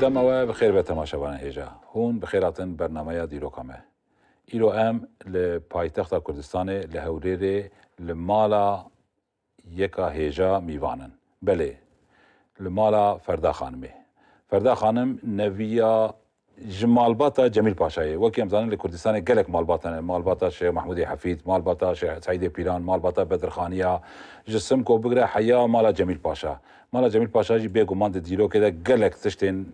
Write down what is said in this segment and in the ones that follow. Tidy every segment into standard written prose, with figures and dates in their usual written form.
دموا بخير بتماشا هيجا هون بخيراتن برنامج ديروكامه إلو أم لپایتخت کردستان لهوریره لمالا یکا هیجا میوانن بله لمالا فردا خانمه فردا خانم نویا مالباتا جمیل پاشایی وکی امزانه لکردستان گلک مالباتن مالباتا شیخ محمود حفید مالباتا شیخ سعید پیران مالباتا بدرخانیا جسم کو بگره حیا مالا جمیل پاشا مالا جمیل پاشا جی بیگمان دیرو که گلک تشتین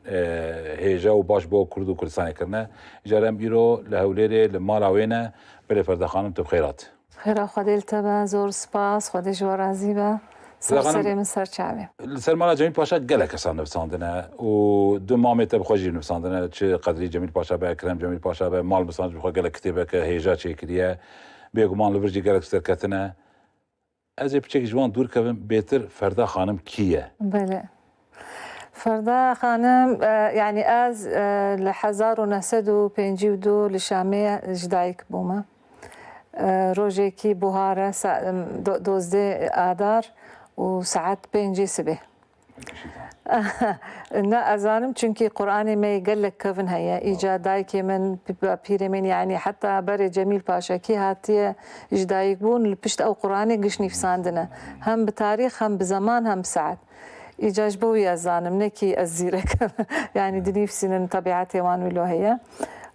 هیجا و باش بو کرد و کردستان کرنه جارم بیرو لهولیره لمالا وینه بله فردا خانم تو بخیرات خیره خودیل تبا زور سپاس خودی جوار عزیبه سرسری من سرچاوی سر مالا جمیل پاشا گلک اصلا نفساندنه و دو مامت بخوجی نفساندنه چه قدری جمیل پاشا به اکرم جمیل پاشا به مال بسانج بخواه گلک کتیبه که هیجا چه کریه بیگمان لورجی گلک سرکتنه از بچه جوان دور کردم بهتر فردا خانم کیه؟ بله فردا خانم يعني از لحزار ونسد وبينجيودو لشامية جدايك بوما روجيكي بوهارة دوزدي آدار وساعات بينجي سبه نا أزانم چونكي قرآني ما يقلك كفن هيا إيجا دايكي من بيرمين يعني حتى بري جميل باشا كي هاتي جدايك بون البشت أو قرآني قشني في ساندنا هم بتاريخ هم بزمان هم بساعات إيجاج بوي أزانم نكي الزيرك يعني دني في سنين طبيعتي وان ولو هي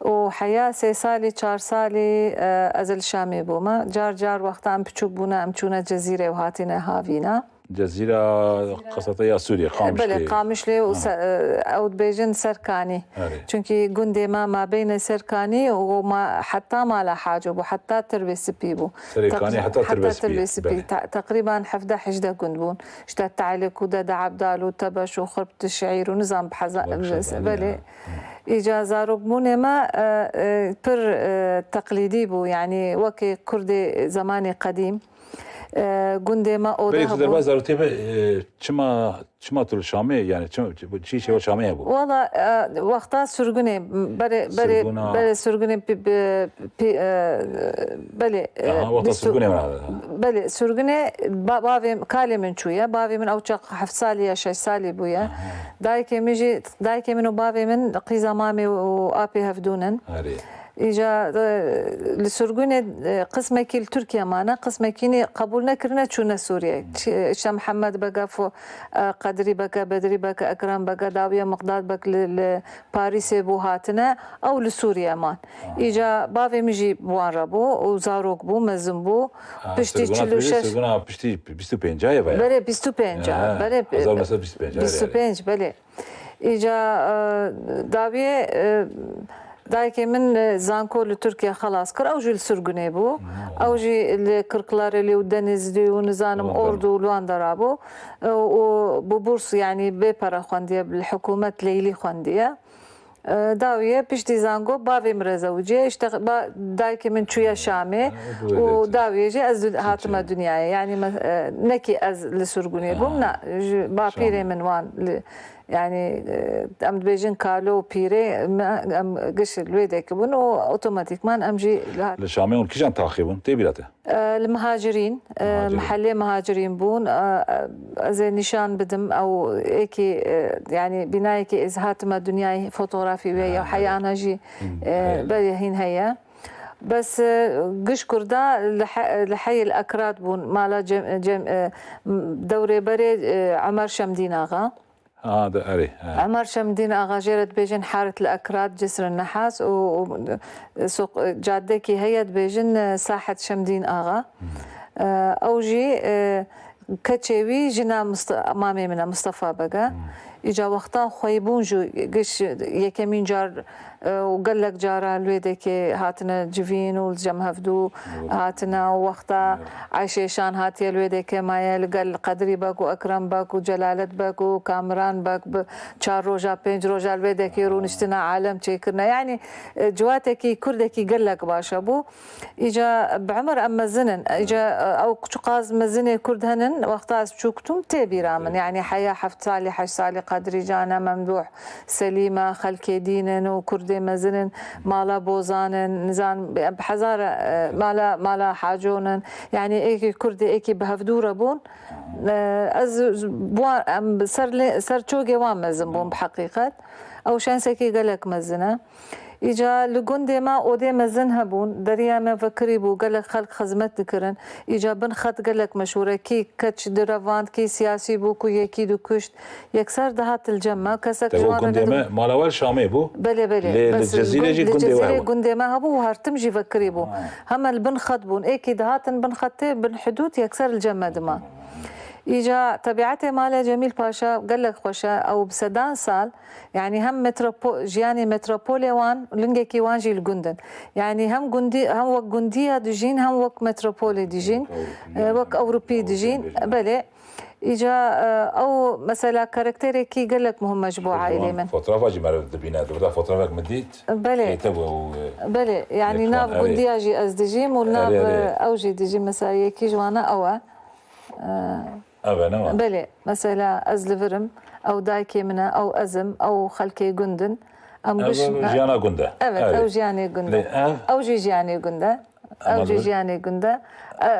وحياة 3 سالي 4 سالي أزل شامي بوما جار وقت عم بتشوف بونا أم تشونا جزيرة وهاتنا هافينا جزيرة قسطية سوريا قامشلي بله قامشلي أو بيجن سركاني چونكي قندي ما بين سركاني وما حتى ما لا حاجة وحتى تربيس بيبو سركاني حتى تربيس بي تقريبا حفده حجده قندبون اشتا تعلق ودا دعبدال وتبش وخربت الشعير ونظام بحزان بله إجازة ربموني ما بر تقليدي بو يعني وكي كردي زماني قديم گنده ما اوده بله در باز دارته چما تو شامه يعني چی شو شامه بو والله وقتا سرگونه بله سرگونه بله وقتا سرگونه بله سرگونه باوی کالی من چویا باوی من اوچق 7 سالي یا 6 سالي بويا دايك منو باوي من قيزا مامي وابي هفدونن إجا لسرقوني قسمك تركيا معنا قسمك قبولنا كرنا شونا سوريا شا محمد بقى فو قدري بقى بدري بقى أكرم بقى داوية مقداد بقى لباريس بوهاتنا أو لسوريا مان إجا بافي مجي بوان رابو وزاروك بو مزن بو بشتي تشلو شش سرقونا بشتي 25 بله بله 25 بله 25 بله إجا داوية دايكي من زانكو لتركيا خلاص كر أوجي السرقني بو أوجي الكركلار اللي ودنز دي ونزانم أوردو لوان درابو وببورس يعني بيبرا خواندية بالحكومة ليلي خواندية داوية بيشتي زانكو بافي مرزوجي اشتغل دايكي من شوية شامي وداوية جي أز هاتما دنيا يعني نكي أز لسرقني بو نا بابيري من وان يعني ام بيجن كالو بيري ام قش الويدك بنو اوتوماتيك مان امجي للشاميون كيجان تاخيبون تيبيلاته المهاجرين محلي مهاجرين بون زي نشان بدم او ايكي يعني بنايكي ازهات ما دنياي فوتوغرافي ويا حيانا جي بهين هيا بس قش كردا لحي الاكراد بون مالا دوري بري عمر شمدين اغا ده أري عمر شمدين أغا جيرت بيجن حارة الأكراد جسر النحاس وسوق جادكي هي بيجن ساحة شمدين أغا أوجي كتشيوي جنا مامي منا مصطفى بقى إجا وقتا خويبون جو قش يكمين جار وقال لك جارا الويدك هاتنا جفين والجم هفدو هاتنا وقتا عايشيشان هاتي الويدك مايا قال قدري باكو أكرم باكو جلالة باكو كامران باك 4 روجا 5 روجا الويدك رونشتنا عالم تشيكرنا يعني جواتكي كردكي قال لك باشا بو إجا بعمر أما زنن إجا أو قاز مزني كرد هنن وقتا شوكتم تيبي رامن يعني حياة 7 سالي 8 سالي قدري جانا ممدوح سليمة خلكي دينن وكردي مزنن مالا بوزانن نزان بحزارة مالا حاجونن يعني ايكي كردي ايكي بهفدورة بون از بوان سر چوغي وان مزن بون بحقيقة او شانسكي قالك مزنه إجا لجندي ما أودي مزن هبون دريا ما فكري بو قالك خلق خدمت ذكرن إجا بن خط قالك مشهورة كي كتش درافان كي سياسي بو كو يكي دو كشت يكسر دهات الجمع كسك جوانا جندي ما مالوال شامي بو بلي بس الجزيرة جي جندي ما هبو هرتم جي فكري بو هم البن خط بون إيكي دهاتن بن خطي بن حدود يكسر الجمع دما إجا طبيعته ماله جميل باشا قال لك خوشا أو بسدان سال يعني هم جياني متروبولي وان لنجكي وان جي الجندن يعني هم جندي هم وق جندية دجين هم وق متروبولي دجين وق أوروبي دجين بلى إجا أو مثلا كاركتيري كي قال لك مهم مجموعة إلي من فترة فاجي مرة دبينا دبلا فترة فاك مديت بلى يعني ناف جندية جي أزدجيم وناف أوجي دجيم مثلا يكي جوانا أوا بلى مثلا أزلفرم أو دايكي منا أو أزم أو خلكي جندن أم بش جيانا جندا أو جياني جندا أو جياني جندا أو جياني جندا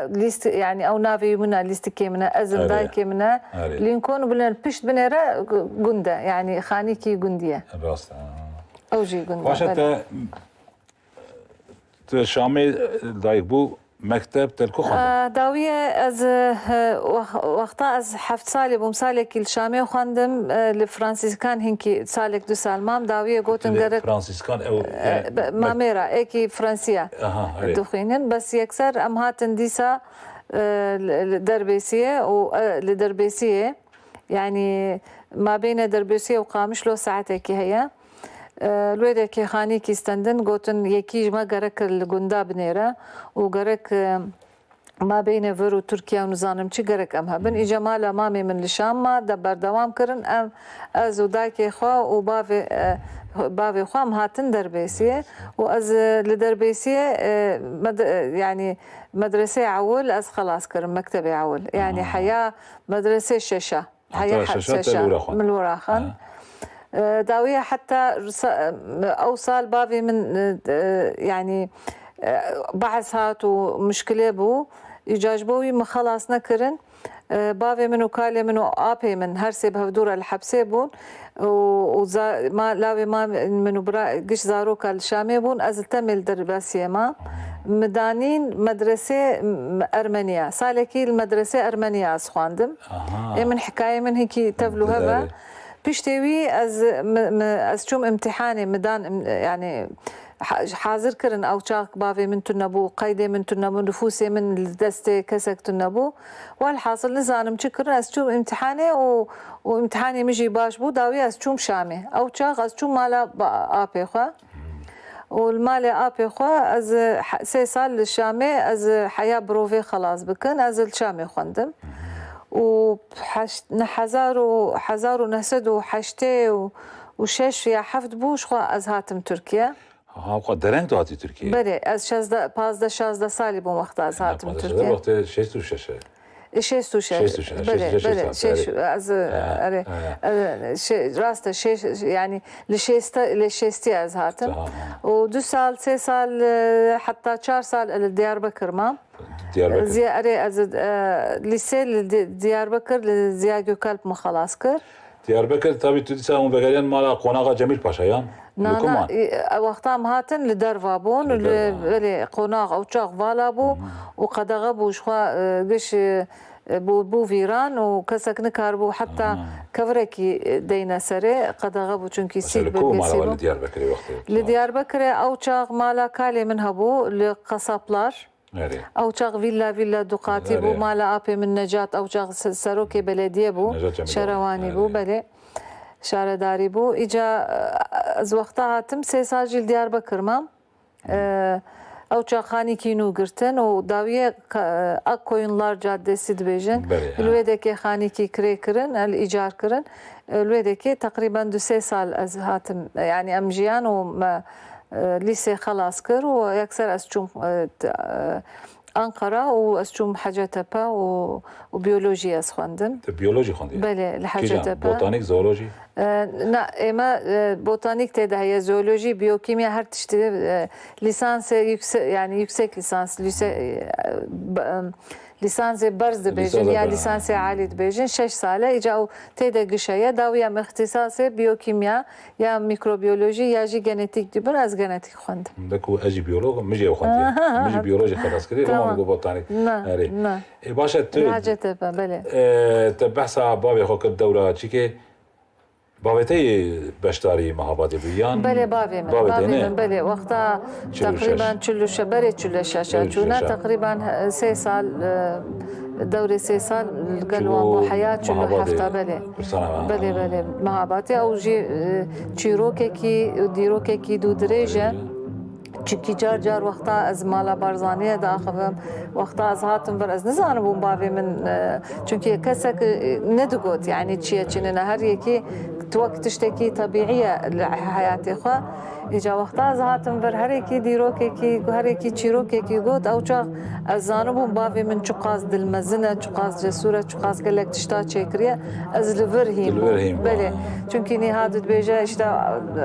ليست يعني أو نافي منا ليست كي منا أزم دايكي منا لينكون بلن بيشت بنيرة جندا يعني خانيكي جندية أو جي جندا واشتا شامي دايك بو مكتب تلكو خواندم داوية از وقتا از 7 سالي بوم سالك الشامي وخواندم لفرانسيسكان هنكي سالك 2 سال مام داوية قوتن قرق فرانسيسكان او ماميرا ايكي فرنسية دخينن بس يكسر ام هاتن ديسا لدربيسية لدربيسية يعني ما بين دربيسية وقامش لو ساعتك هي الويدا كي خاني كي استندن قوتن يكيج ما قرك الجندا بنيرة وقرك ما بين فرو تركيا ونزانم چی قرك امها بن اجا مالا مامي من الشام ما دبر دوام كرن ام ازو داكي خوا وبافي خوا مهاتن دربيسية واز لدربيسية يعني مدرسة عول از خلاص كرن مكتبي عول يعني حياة مدرسة شاشة حياة شاشة من الوراخن داوية حتى أوصل بافي من يعني بعثات ومشكلة بو يجاجبوي ما خلاص نكرن بافي منو كالي منو آبي من هرسي بهدورة الحبسي بون وما لاوي ما منو قش زاروكا الشامي بون أزلتمل درباسية ما مدانين مدرسة أرمنيا سالكي المدرسة أرمنيا أسخواندم من حكاية من هيك تفلو هذا بيشتوي از چوم امتحاني مدان يعني حاضر كرن او چاق بافي من تنبو قيدي من تنبو نفوسي من الدستي كسك تنبو والحاصل نزانم چكرن از چوم امتحاني وامتحاني مجي باش بو داوي از چوم شامي او چاق از چوم مالا آبي خوا والمالي آبي خوا از 3 سال للشامي از حياة بروفي خلاص بكن از الشامي خوندم حزار ونسد وحشتي وشش يا حفظ بوش خوا از هاتم تركيا ها درنگ تو هاتی ترکیه بله از 16 سالی بوم وقت از هاتم تركيا وقت 6 بله از راست شش يعني لشيستي از هاتم و2 سال 3 سال حتى 4 سال لدياربكر ما از لیسه دیاربکر لزیا گوکالپ مخلاص کرد دیاربکر تابی تو دیسا اون بگریان مالا قوناغا جمیل پاشایان نه وقتا مهاتن لدروا بون لقوناغ او چاق والا بو وقدغه بو شخوا قش بو فيران وكسك نكاربو حتى كفركي دينا سري قدغه بو چونكي سيل بالبيسي بو لدياربكر او چاق مالا كالي منها بو لقصابلار او چاق فيلا دوقاتي بو مالا ابي من نجات او چاق سروكي بلديه بو شرواني بو بله شارداري بو اجا از وقتها تم 3 سال جيل دياربكر مام او چاخاني كينو قرتن وداويه اكوينلار جادسي دبيجن الويدكي خاني كي كريكرن الايجار كرن الويدكي تقريبا 2 سال از هاتم يعني امجيان وما ليسي خلاص كر ويكسر اسچوم أنقرة واسچوم حاجتبا وبيولوجيا سخوندم بيولوجي خوندي بله الحاجتبا بوتانيك زولوجي نا اما بوتانیک تده هي زولوژی بیوکیمیا هر تشتی لیسانس يعني yüksek lisans لیسانس برز دبیجن یا لیسانس عالی دبیجن 6 ساله اجا تده قشيه داویا اختصاص بیوکیمیا یا میکروبیولوژی یا جی جنتیک دبر از جنتیک خوند دكو اجي بيولوج مجي خوندي مجي بيولوجي خلاص كده ما بو بوتانيك نا باشا حاجه بله تبحث بابي خو الدوله تشيكي بابتي بشتاري مهابات بيان بله بابي من بله وقتها تقريبا كله شبري كله شاشاتنا تقريبا 3 سال دوري 3 سال قالوا بو حياه كله حفته بله مهاباتي او جي تشيروكي ديروكي دو درجه چکی جار وقتا از مالا بارزانیه داخلم وقتا از هاتم بر از نزانم بون بابی من چونکی کسک ندگوت يعني چیه چنین هر یکی توقت تشتكي طبيعيه لحياتي خو اجا وقتا از هاتم بر هر یکی دیروکی کی هر یکی چیروکی کی گوت او چا از زانبون بابی من چقاز دلمزنه چقاز جسوره چقاز گلک تشتا چکریه از لورهیم بله چونکی نهادت بیجا işte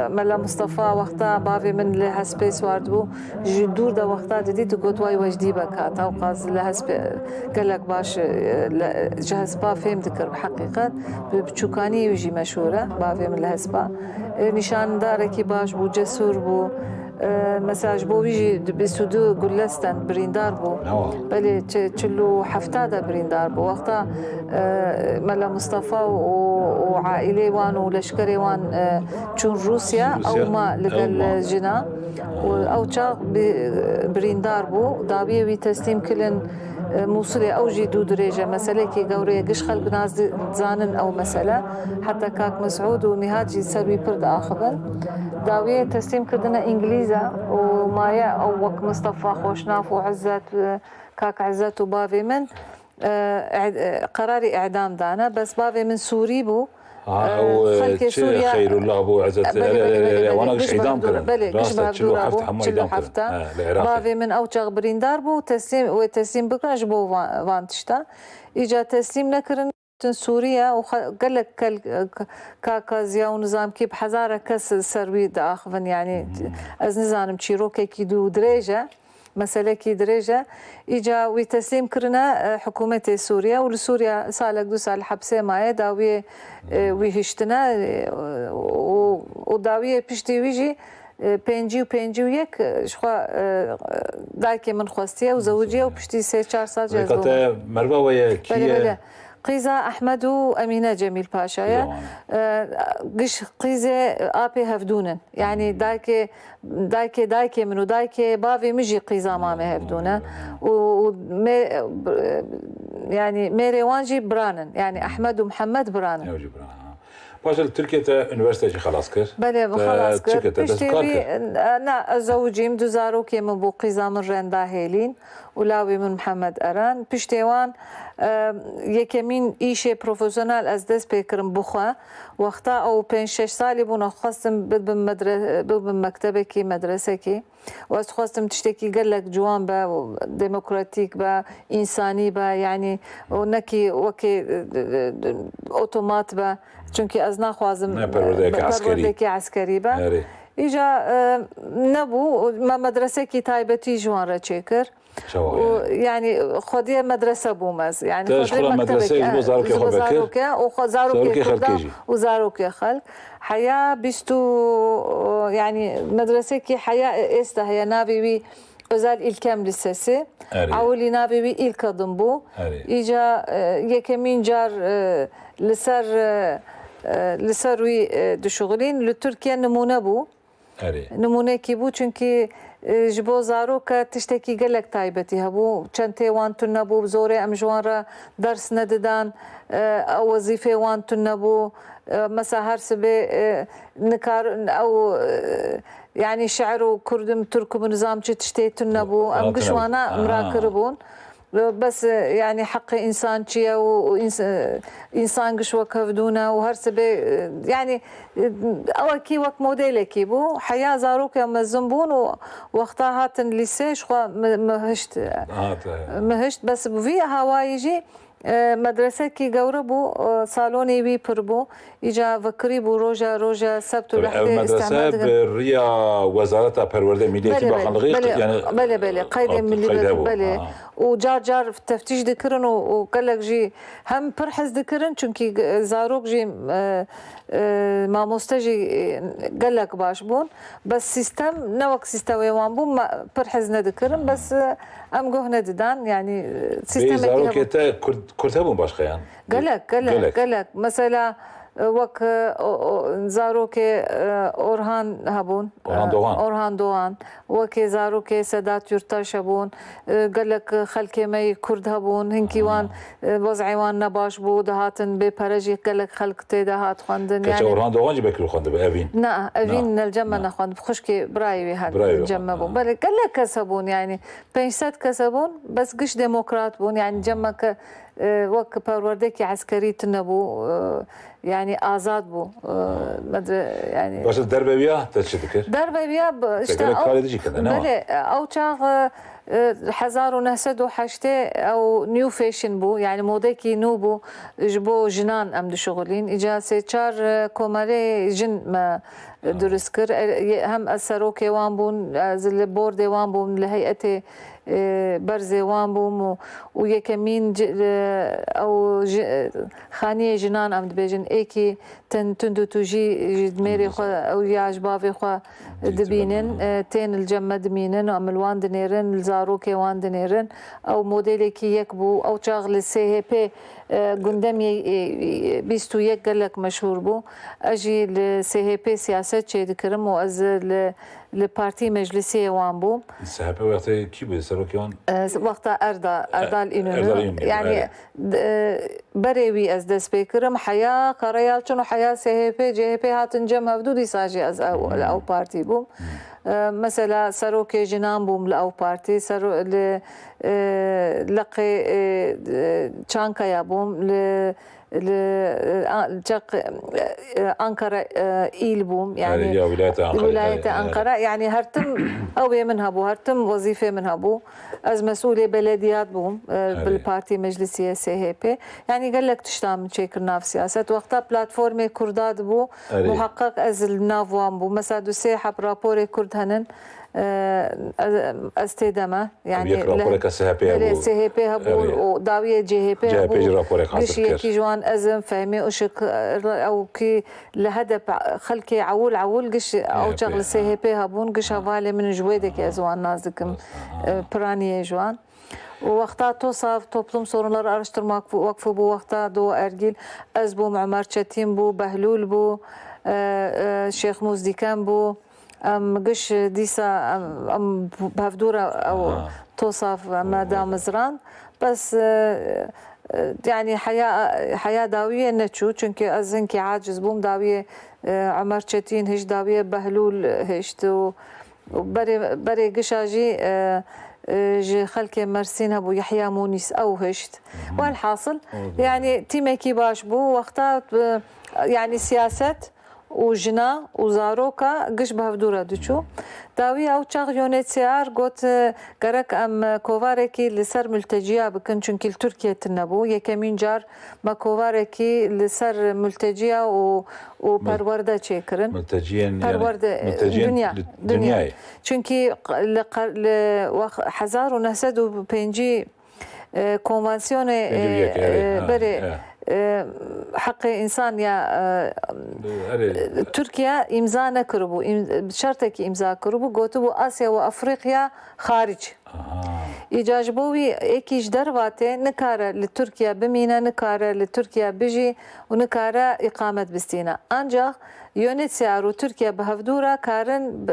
ملا مصطفى وقتا بابي من لهسبيس واردبو جدور دا وقتا ددي تقول واي وجدي بكات او قاز لهسب قالك باش جهسبا فهم ذكر بحقيقه بچوكاني يجي مشهوره بابي من لهسبا نشان داركي باش بو جسور بو مساج بو بيجي بسودو قلستان بريندار بو بلي تشلو حفتاده بريندار بو وقتا ملا مصطفى وعائلي وان ولشكري وان تشون روسيا او ما لقى جنا او تشا بريندار بو دابيه وي تسليم كلن موصله او جي دو درجه مساله كي قوريه قش خلق ناس زانن او مساله حتى كاك مسعود ونهاد جي سبي برد اخبن داويه تسليم كردنا انجليزا ومايا او وك مصطفى خوشناف وعزت كاك عزت وبافي من قراري اعدام دانا بس بافي من سوري بو خلك سوريا خير الله ابو عزت وانا قش اعدام كرن راسه تشلو حفته بافي من او تشغبرين داربو تسليم بكرش بو فانتشتا اجا تسليم نكرن سوريا وقال لك كاكازيا ونظام كي بحزاره كس سروي داخفن يعني از نظام تشيروكي كي دو درجه مسألة كي درجة إجا وتسليم كرنا حكومة سوريا ولسوريا سالك دو سال حبسة معي داوية ويهشتنا وداوية بيشتي ويجي بينجي ويك شخوا دايكي من خواستية وزوجية وبيشتي 3-4 سال جازوها مروة ويا كي قيزة أحمد وأمينة جميل باشايا قش قيزة آبي هفدونن يعني دايكي منو دايكي بافي مجي قيزة مامي هفدونن يعني ميري وانجي برانن يعني أحمد ومحمد برانن باشا تركيا انيفرسيتي خلاص كر بله خلاص كر بشتي انا زوجيم دوزاروكي من بو قيزة من رندا هيلين ولاوي من محمد اران بشتيوان یکمین ایش پروفسیونال از دست بکرم بخوا وقتا او 5-6 سالی بونا خواستم بم مکتبه کی مدرسه کی و از خواستم تشتکی قالك جوان با ديمقراطيك با انساني با يعني ونكي وكي اوتومات با چونكي از نخوازم پروردك عسكري با اجا نبو ما مدرسه کی تايبتي جوان را چكر يعني خودية مدرسة بومز يعني خودية مدرسة وزاروكي وزاروكي خلق حياة بيستو يعني مدرسة كي حياة استا هي نابي وي özel ilkem lisesi awli nabi wi ilk adım bu ica yekemin jar lisar wi dişuğlin li Türkiye numune bu numune ki bu çünkü ji bo zaroka tiştekî gelek taybetî hebû çentê wan tune bû zorê em ji wan re ders nedidan wezîfê wan tune bû mesela her sibê nikar ew yani şeir û kurdim Türk û nizam çi tiştê tune bû em gişwana mirakiribûn بس يعني حق انسان شيء وانسان قش وكفدونا وهر سبي يعني اوكي وك موديلكي بو حياه زاروك مزنبون وقتها هاتن ليسي شو مهشت بس في هوايجي مدرسه کی گوره بو سالونی وی پر بو ایجا وکری بو روجا سبت و لحد مدرسه بریا وزارت پرورده ملی کی باخنلغی یعنی بله قید ملی بله و جار تفتیش دکرن و قالك جی هم پر حز دکرن چونکی زاروک جی مامۆستەژی گەلک باش بوون بەس سیستەم نەوەک سیستەوەیوان بوو پر حەز نەدەکردن بەس ئەم گۆه نەددان ینی سیستەمێکی کورد هەبوون باشخەیان گەلک مەسەلا وەک زارۆکێ ئۆرهان هەبوون ئۆرهان دۆوان وەکێ زارۆکێ سەدات یورتەش هەبوون گەلک خەلکێمەی کورد هەبوون هینکیوان وەزعیوان نەباش بوو دەهاتن بێ پەرەژی گەلک خەلک تێدا هات خوێندن ئۆرهان دۆوانجی بەکر خوێندە بە ئەڤین نا ئەڤین نەلجەمە نەخواند خوشکی برایوی هات جەمە بوون بەڵێ گەلک کەس هەبوون ینی 500 کەس هەبوون بەس گشت دموکرات بوون ینی جەمەکە وەک پەروەردەیەکی عەسکەریت نەبوو يعني آزاد بو يعني باش الدربية تشتكر دربية بله أو شاغ 1908 أو نيو فاشن بو يعني موديكي نو بو جبو جنان أم شغلين إجا سيتشار كوماري جن ما درست كر هم السروكي وان بون زل بوردي وان بون لهيئة برزي وان بوم ويكمين او خانيه جنان ام دبيجن ايكي تندو توجي دميري خو او ياج بافي خو دبينن تين الجمه دمينن ام الوان دنيرن الزاروكي وان دنيرن او موديلكي يكبو او شغل سي هي بي قندمي بيستو يك قالك مشهور بو اجي لسي هي بي سياسه شي ذكرم واز لبارتي مجلسي وان بو السحابه وقتها كي بيسروكيون وقتها اردا الانونو يعني بريوي از دس بيكرم حياه قريال شنو حياه سي هي بي جي بي هاتن جمع بدودي ساجي از او بارتي بو مثلا سروكي جنان بوم لاو بارتي سرو لقي تشانكا يا بوم أنقرة إيل بوم يعني ولاية أنقرة يعني هرتم أو منها بو هرتم وظيفة منها بو از مسؤولة بلديات بوم بالبارتي مجلسية سي هي بي يعني قال لك تشتام تشيكر ناف سياسة وقتها بلاتفورمي كرداد بو محقق از النافوان بو مثلا دو سيحة برابوري كرد هنن استدامه يعني رابورك سي هي بي هبون وداويه جي هي بي هبون مش يكي جوان ازم فهمي وشك او كي لهدف خلكي عول قش او شغل سي هي بي هبون قش هفالي من جويدك ازوان نازكم برانيه جوان ووقتا توصف توبلوم sorunları araştırma vakfı bu وقتا دو ارجيل از بو معمر چتين بو بهلول بو شيخ موزديكان بو ام قش ديسا ام بهفدورة او توصف مدام زران بس يعني حياة داوية نتشو چونكي ازنكي عاجز بوم داوية عمر چتين هش داوية بهلول هشتو بري قشاجي جي خلكي مرسين هبو يحيى مونيس او هشت والحاصل يعني تيمكي باش بو وقتا يعني سياسة وجنا وزاروكا قش بهفدورة دچو داوي او چاغ يونيتسيار قوت قرك ام كوفاركي لسر ملتجيا بكن چونكي تركيا تنبو يكمين جار ما كوفاركي لسر ملتجيا وپرورده چيكرن ملتجيين يعني دنيا چونكي 1905 كونفانسيون بري حق انسان يا تركيا امضاء نكربو شرطك امضاء كربو قوتو اسيا وافريقيا خارج ايجاجبوي ايكيش درواتي نكاره لتركيا بمينا نكاره لتركيا بيجي ونكاره اقامه بستينا انجا يونيتسيارو تركيا بهفدوره كارن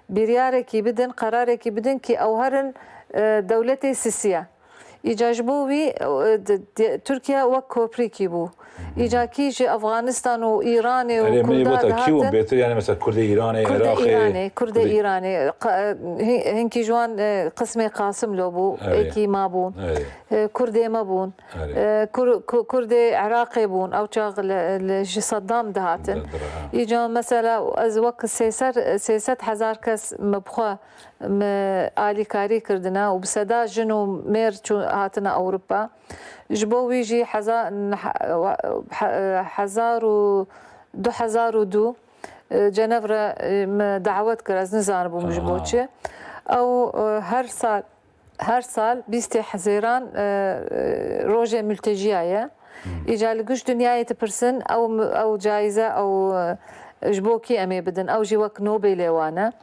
برياركي بدن قراركي بدن كي اوهرن دولتي سيسيا إيجاجبوي تركيا وكوبريكي بو إيجاكيش أفغانستان وإيراني وكرداد يعني مثلا كردي إيراني عراقي كردي إيراني هنكي جوان قسمي قاسم لو بو إيكي ما بون كردي ما بون كردي عراقي بون أو شاغل صدام دهاتن إيجا مثلا از وقت 300 هزار كس مبخوا آلیکاری کردنا و بسدا جن و میر هاتنا أوروبا جبو ويجي 2002 جنفر دعوت كر از نزان بو مجبوچه او هر سال 20 حزيران روجه ملتجية إجا لقوش دنياي تبرسن أو جائزة أو جبوكي أمي بدن أو جي وك نوبل وانا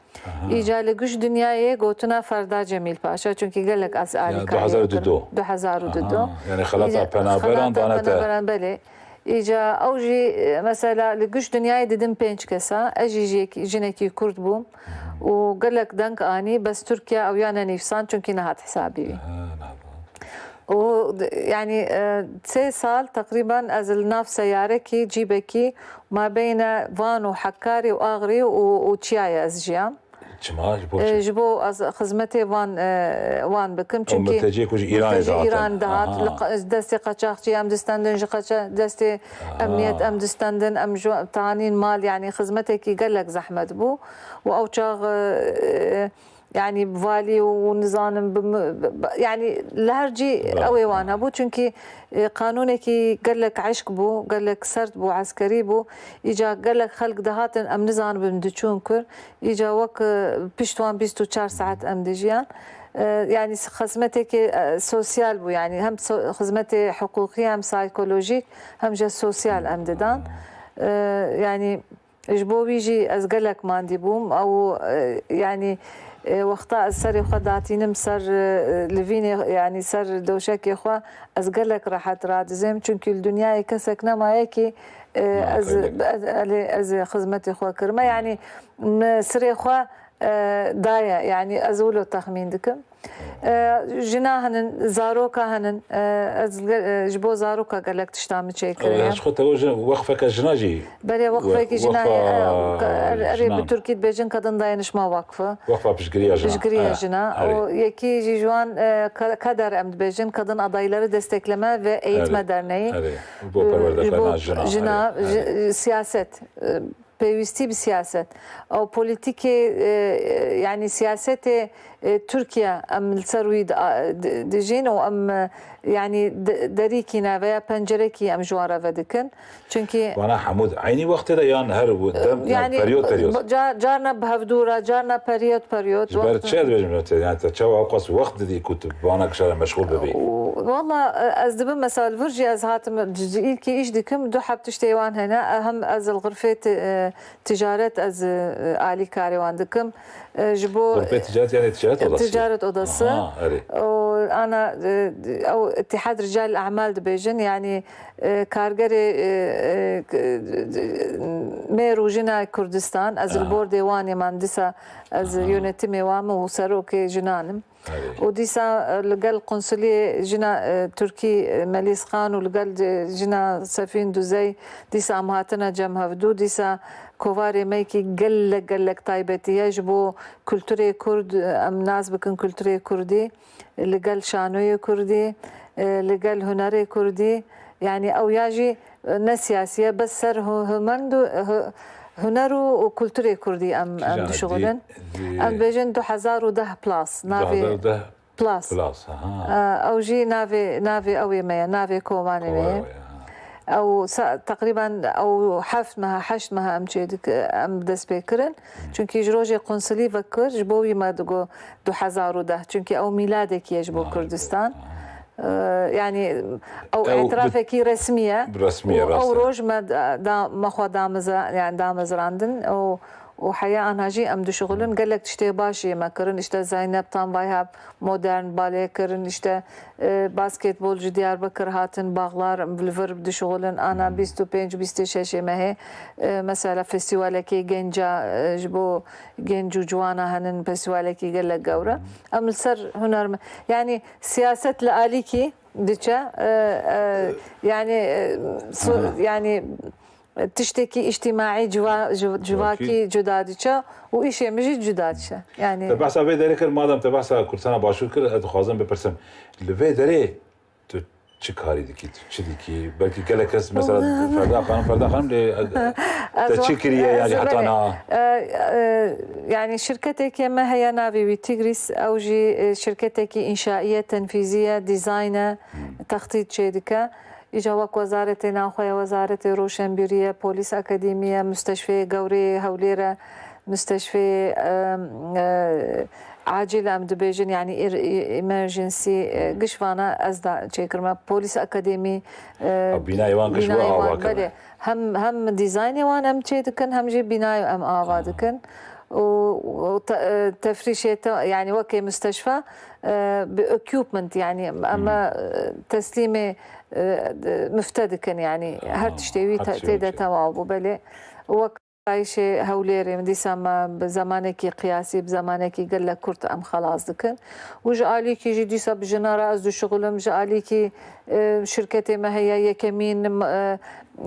إجا لقوش دنياي قوتنا فردا جميل باشا چونكي قال لك أسألي 2002 يعني خلاطة بنابران دانتا بلي إجا أوجي مثلا لقوش دنياي ددن بينش كسا أجي جنكي كرد بوم وقال لك دنك اني بس تركيا او يعني نيفسان چونكي نهات حسابي ويعني 3 سال تقريبا از الناف سياركي جيبكي ما بين فان وحكاري واغري وتشيايا از جيام جبو از خدمتي وان بكم چونكي متجيك ايران دهات دستي قاچاقچي ام دستاندن قاچا دستي امنيت ام دستاندن ام جو تانين مال يعني خدمتك قال لك زحمت بو واوچاغ يعني بفالي ونظام يعني لهرجي قوي وانا بو چونكي قانونك قال لك عشق بو قال لك سرد بو عسكري بو اجا قال لك خلق دهاتن ام نظام بمدچون كر اجا وك بيشتوان 24 ساعات ام دجيان يعني خدمتك سوسيال بو يعني هم خدمتي حقوقيه هم سايكولوجيك هم جا سوسيال ام ددان يعني جبو بيجي از قال لك ماندي بوم او يعني وقتا سر خداتينم سر لفيني يعني سر دوشك اخوا از قال لك راحت راد زم چونكي الدنيا كسكنا ما هيك از خدمتي اخوا كرما يعني سر اخوا دايا يعني ازولو تخمين دكم جنا هنن زاروكا هنن جبو زاروكا قال لك تشتامي تشيكر اش خدت وقفك جناجي بلي وقفك جنا اري بتركي بيجن كدن داينشما وقفه بشكريا جنا او يكي جي جوان كدر ام بيجن كدن adayları destekleme ve eğitme derneği جنا siyaset peyvisti bir siyaset او politiki yani siyaseti Türkiye ام السروي دجين او ام يعني دريكينا veya pencerekي ام جوارا ودكن çünkü وانا حمود عيني وقت ده هر يعني جارنا بهفدورا جارنا بريود جبرت شاد بجملته يعني تشوا اوقس وقت دي كنت وانا كشر مشغول ببي والله از دبن مثلا فرجي از هاتم ilki iş dikim دو حب تشتيوان هنا اهم از الغرفه تجارت از آلی کاروان دکم جبو غرفه تجارت يعني تجارة odası وانا او اتحاد رجال الاعمال دبيجن يعني كارجري ميرو جنا كردستان از البورد ديواني مهندسه از يونتمي وام وسروكي جنانم وديسا لقال قنصلية جنا تركي مليس خان ولقال جنا سفين دوزي ديسا امهاتنا جم هفدو ديسا كوفاري ميكي قلق طيبتي يجبو كولتوري كرد ام ناس بكن كولتوري كردي لقال شانوي كردي لقال هنري كردي يعني او ياجي نسياسية بس سر همندو هنرو وكولتوري كردي ام شغلن ام بيجن 2010 بلاس نافي بلاس او جي نافي او يميا نافي كوماني ميا او تقريبا او حشت مها ام چيدك ام دست بكرن چونكي جروجي قنصلي فكر جبوي ما دغو 2010 چونكي او ميلادك يجبو كردستان يعني او اعترافك رسميه او روج ما خو دامز يعني دامز راندن او وحياة أنا جي أم دشغلن قال لك تشتي باشي ما كرن اشتا زينب تام بايها مودرن بالي كرن اشتا باسكت بول جديار بكر هاتن باغلار بالفر بدشغلن أنا 25 ما هي مثلا فيستيوالكي جنجا جبو جنجو جوانا هنن فيستيوالكي قال لك قورة أم السر هنر يعني سياسة لآليكي ديتشا يعني تشتكي اجتماعي جواكي جدادشة وإشي مجي جدادشة يعني تبحث في ذلك المادام تبحث كل سنة باشو كر أدخازن ببرسم لفي دري چه کاری دکید چه دیکی بلکه گله کس مثلا فردا خانم چه کریه یعنی حتی انا يعني شركتك ما هي نافي وتيغريس او جي شركتك انشائيه تنفيذيه ديزاينه تخطيط شركه اجا وك وزاره ناخويا وزاره روشنبيريه بوليس اكاديميه مستشفى قوري هوليره مستشفى عاجل ام دبيجن يعني ايمرجنسي قشفانا ازدا تشيكرما بوليس اكاديمي بناء يوان قشوا هم ديزاين يوان ام تشيدكن هم جي بناء ام اوادكن وتفريشات يعني وكي مستشفى باكيوبمنت يعني اما تسليمه مفتدكن يعني هر تشتوي تيدا تواو بلي عايشة هوليري مدي سما بزمانكي قياسي بزمانكي قال لك كرت ام خلاص دكن وجاليكي جي ديسا بجنارة ازدو شغلم جاليكي شركتي ما هي يكمين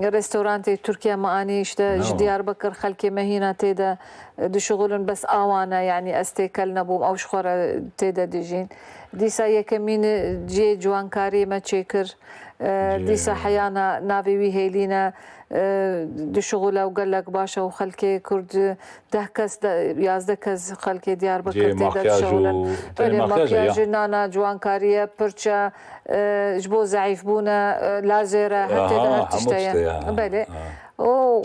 ريستورانتي تركيا معاني اشتا ديار بكر خلكي مهينة تيدا دو شغلن بس اوانا يعني استيكلنا بوم او شخورة تيدا ديجين ديسا يكمين جي جوانكاري ما تشيكر ديسا حيانا نافي ويهيلينا دو شغله وقال لك باشا وخلكي كرد دهكس 11 كز خلكي ديار بكر تيدا شغله مكياج نانا جوانكاريه برشا جبو ضعيف بونا لازره حتى تشتيا بله او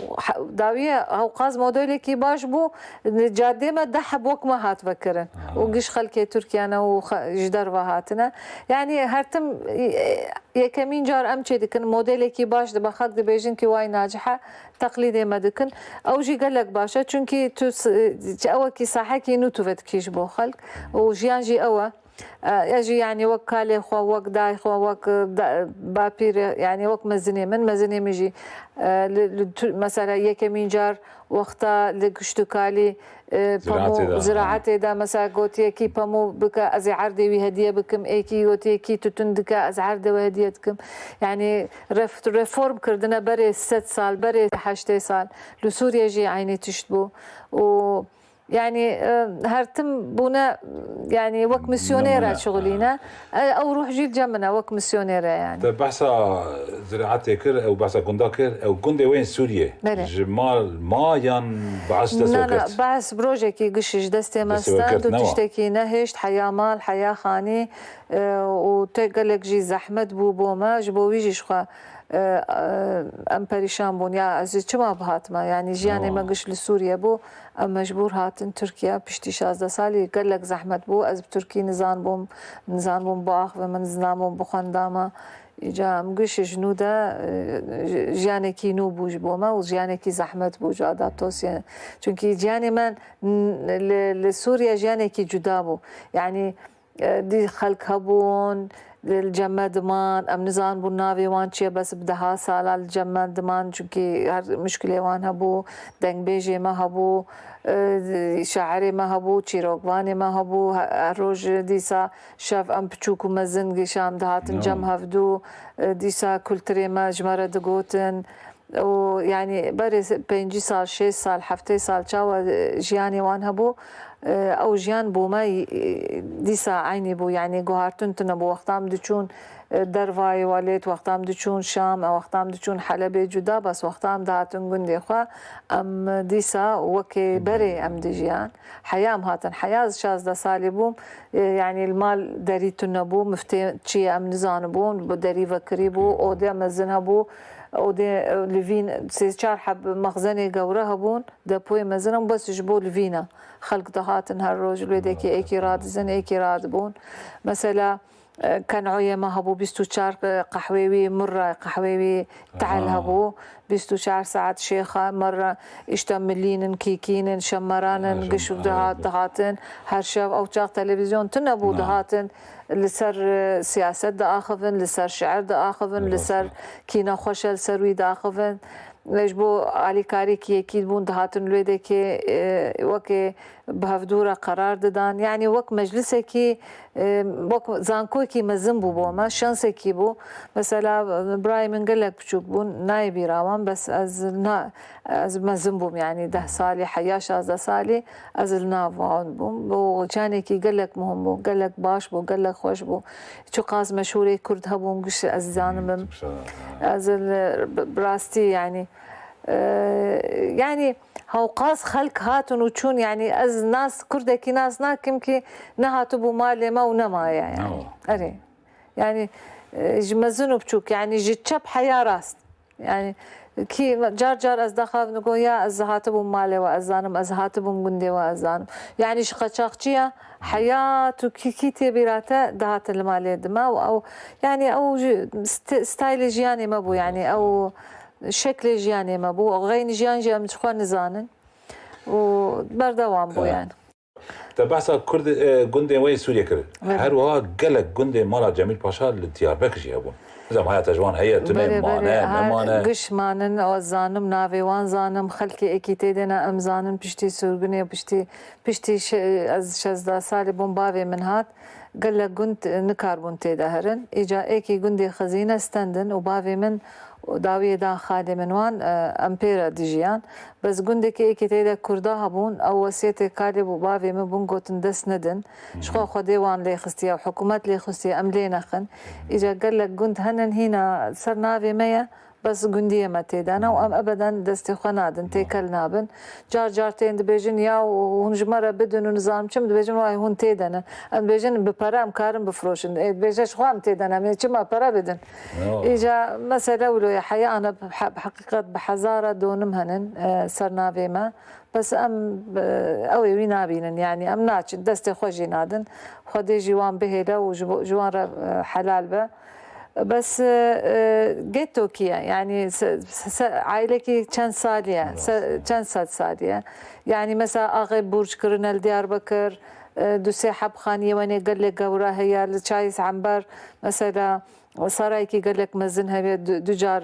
داويه او قاز موديلكي باش بو جادي ما دحب وك ما هات بكرن وقش خلكي تركيانا وجدر وهاتنا يعني هرتم يكمين جار امشي دكن موديلكي باش دبا خاك دبيجن كي واي ناجحه تقليدي ما دكن او جي قال لك باشا چونكي تو اوكي صحكي نو توفتكيش بو خلق وجيان جي اوا يجي يعني وكالي خو وك داي خو وك بابير يعني وك مزني من مزني ميجي مثلا يكمين جار وقتا لقشتكالي بامو زراعتي دا مثلا قوتي كي بامو بك ازي عردي وهديه بكم ايكي قوتي كي تتندك از عردي وهديتكم يعني ريفورم كردنا بري 6 سال بري 8 سال لسوريا جي عيني تشتبو و يعني هرتم بونا يعني وك مسيونيرا شغلينا او روح جيل جمنا وك مسيونيرا يعني بحثا زراعتي كر او بحثا قندا كر او قندي وين سوريا جمال ما ين بعث تسوكت لا بعث بروجيكي قشش دستي مستند وتشتكي نهشت حياه مال حياه خاني وتقلك جي زحمت بو بوما جبو ويجي شخوا ام پریشان بون یا از چما بهات ما يعني جياني ما قش لسوريا بو ام مجبور هاتن تركيا بشتي 16 سالي قال لك زحمت بو از بتركي نزان بوم باخ و من نزان بوم بخنداما اجا ام قش جنودا جياني كي نو بوج بوما و جياني كي زحمت بو جادا توسي چونكي جياني من لسوريا جياني كي جدا بو يعني دي خلق هبون الجمع دمان ام نزان بو ناوی وان چیه بس بدها سالا الجمع دمان چونکی هر مشکلی وان هبو دنگ بیجی ما هبو شاعری ما هبو چیروگوانی ما هبو روز دیسا شاف ام بچوکو مزن شام دهاتن جمع هفدو دیسا کلتری ما جمره دگوتن و يعني بري 5 سال 6 سال 7 سال چاو جياني وان هبو او جيان بو ما ديسا عيني بو يعني قهارتن تنبو وقتام دچون درواي واليت وقتام دچون شام او وقتام دچون حلب جدا بس وقتام دهاتن قندي خوا ام ديسا وكي بري ام دي جيان حيام هاتن حياز 16 سالي بوم يعني المال داري تنبو مفتي تشي ام نزان بون بداري فكري بو او دي مزنها بو او دي لفين سيچار حب مخزني قوره هبون دبوي مزنم بس جبو لفينا خلق دهاتن هالروج لديكي ايكي راد زن ايكي راد بون مثلا كان عوية ما هبو 24 قحويوي مرة قحويوي تعال هبو 24 ساعة شيخة مرة اشتملين كيكين شمران قشو دهاتن هرشاف او چاق تلفزيون تنبو دهاتن لسر سياسة دا آخفن لسر شعر دا آخفن لسر كينا خوشل سروي دا آخفن ليش بو علي كاري كي اكيد بون دهاتن لويدك وك بهفدوره قرار ددان يعني وك مجلسه كي وك زانكو كي مزن بو ما شانسه كي بو مثلا براي من قال لك بشوك بون نايبي راوان بس از مزن بوم يعني 10 سالي 11 سالي از النافون بوم وكان كي قال لك مهم بو قال لك باش بو قال لك خوش بو شو قاز مشهوره كرد هبوم قش از زانم از براستي يعني يعني هاو قاس خلق هاتون وشون يعني از ناس كردكي ناس ناكم كي نهاتو بو مالي ما ونما يعني اري يعني جمزنو بشوك يعني جتشب حياة راست يعني كي جار از دخل نقول يا از هاتبو مالي وازانم از هاتبو قندي وازانم يعني شقشاقشيا حياته كي تبيراته دهات المالي دماء او يعني او ستايل جياني ما بو يعني او شكل جياني ما بو غين جيان جي متخوان نزانن وبردوام بو يعني بحثا كرد قندي وين سوريا كرد هروها قالك قندي مالا جميل باشا للديار بكر يابون زعما هيا تجوان هيا تنين مانا قش مانن او زانم نافي وان زانم خلكي اكيتي دنا ام زانم بشتي سورغني بشتي از 16 سالي بون بافي من هات قال لك قنت نكار بون تيدهرن اجا ايكي قندي خزينه استندن وبافي من وداوية دا خالي منوان امبيرا ديجيان بس قندك ايكي تيدا كرداها بون او وسيتي كالي بو بافي من بون قوتن دس ندن شخو خديوان لي خستيا وحكومات لي خستيا ام لي نخن اجا قال لك قند هنن هنا صار نافي ميا بس قندية ما تيدانا وام ابدا دستي خنادن تيكل نابن جارتين دبيجن يا ونجمرة بدن ونظام كم دبيجن واي هون تيدانا ام دبيجن ببرا ام كارم بفروشن دبيجن شخو ام تيدانا من كما برا بدن اجا مثلا ولو يا حياة انا بحقيقة بحزارة دونم هنن صار نافي ما بس ام اوي وين نابينن يعني ام ناتش دستي خوجي نادن خدي جوان بهيلا وجوان حلال به بس جيت توكيا يعني عائلتي كان سالية كان سالية يعني مثلا أغيب برج كرنا لدياربكر دوسي حب خانية وانا قال لك قورا هي لتشايس عنبر مثلا سرايكي قال لك مزنها دجار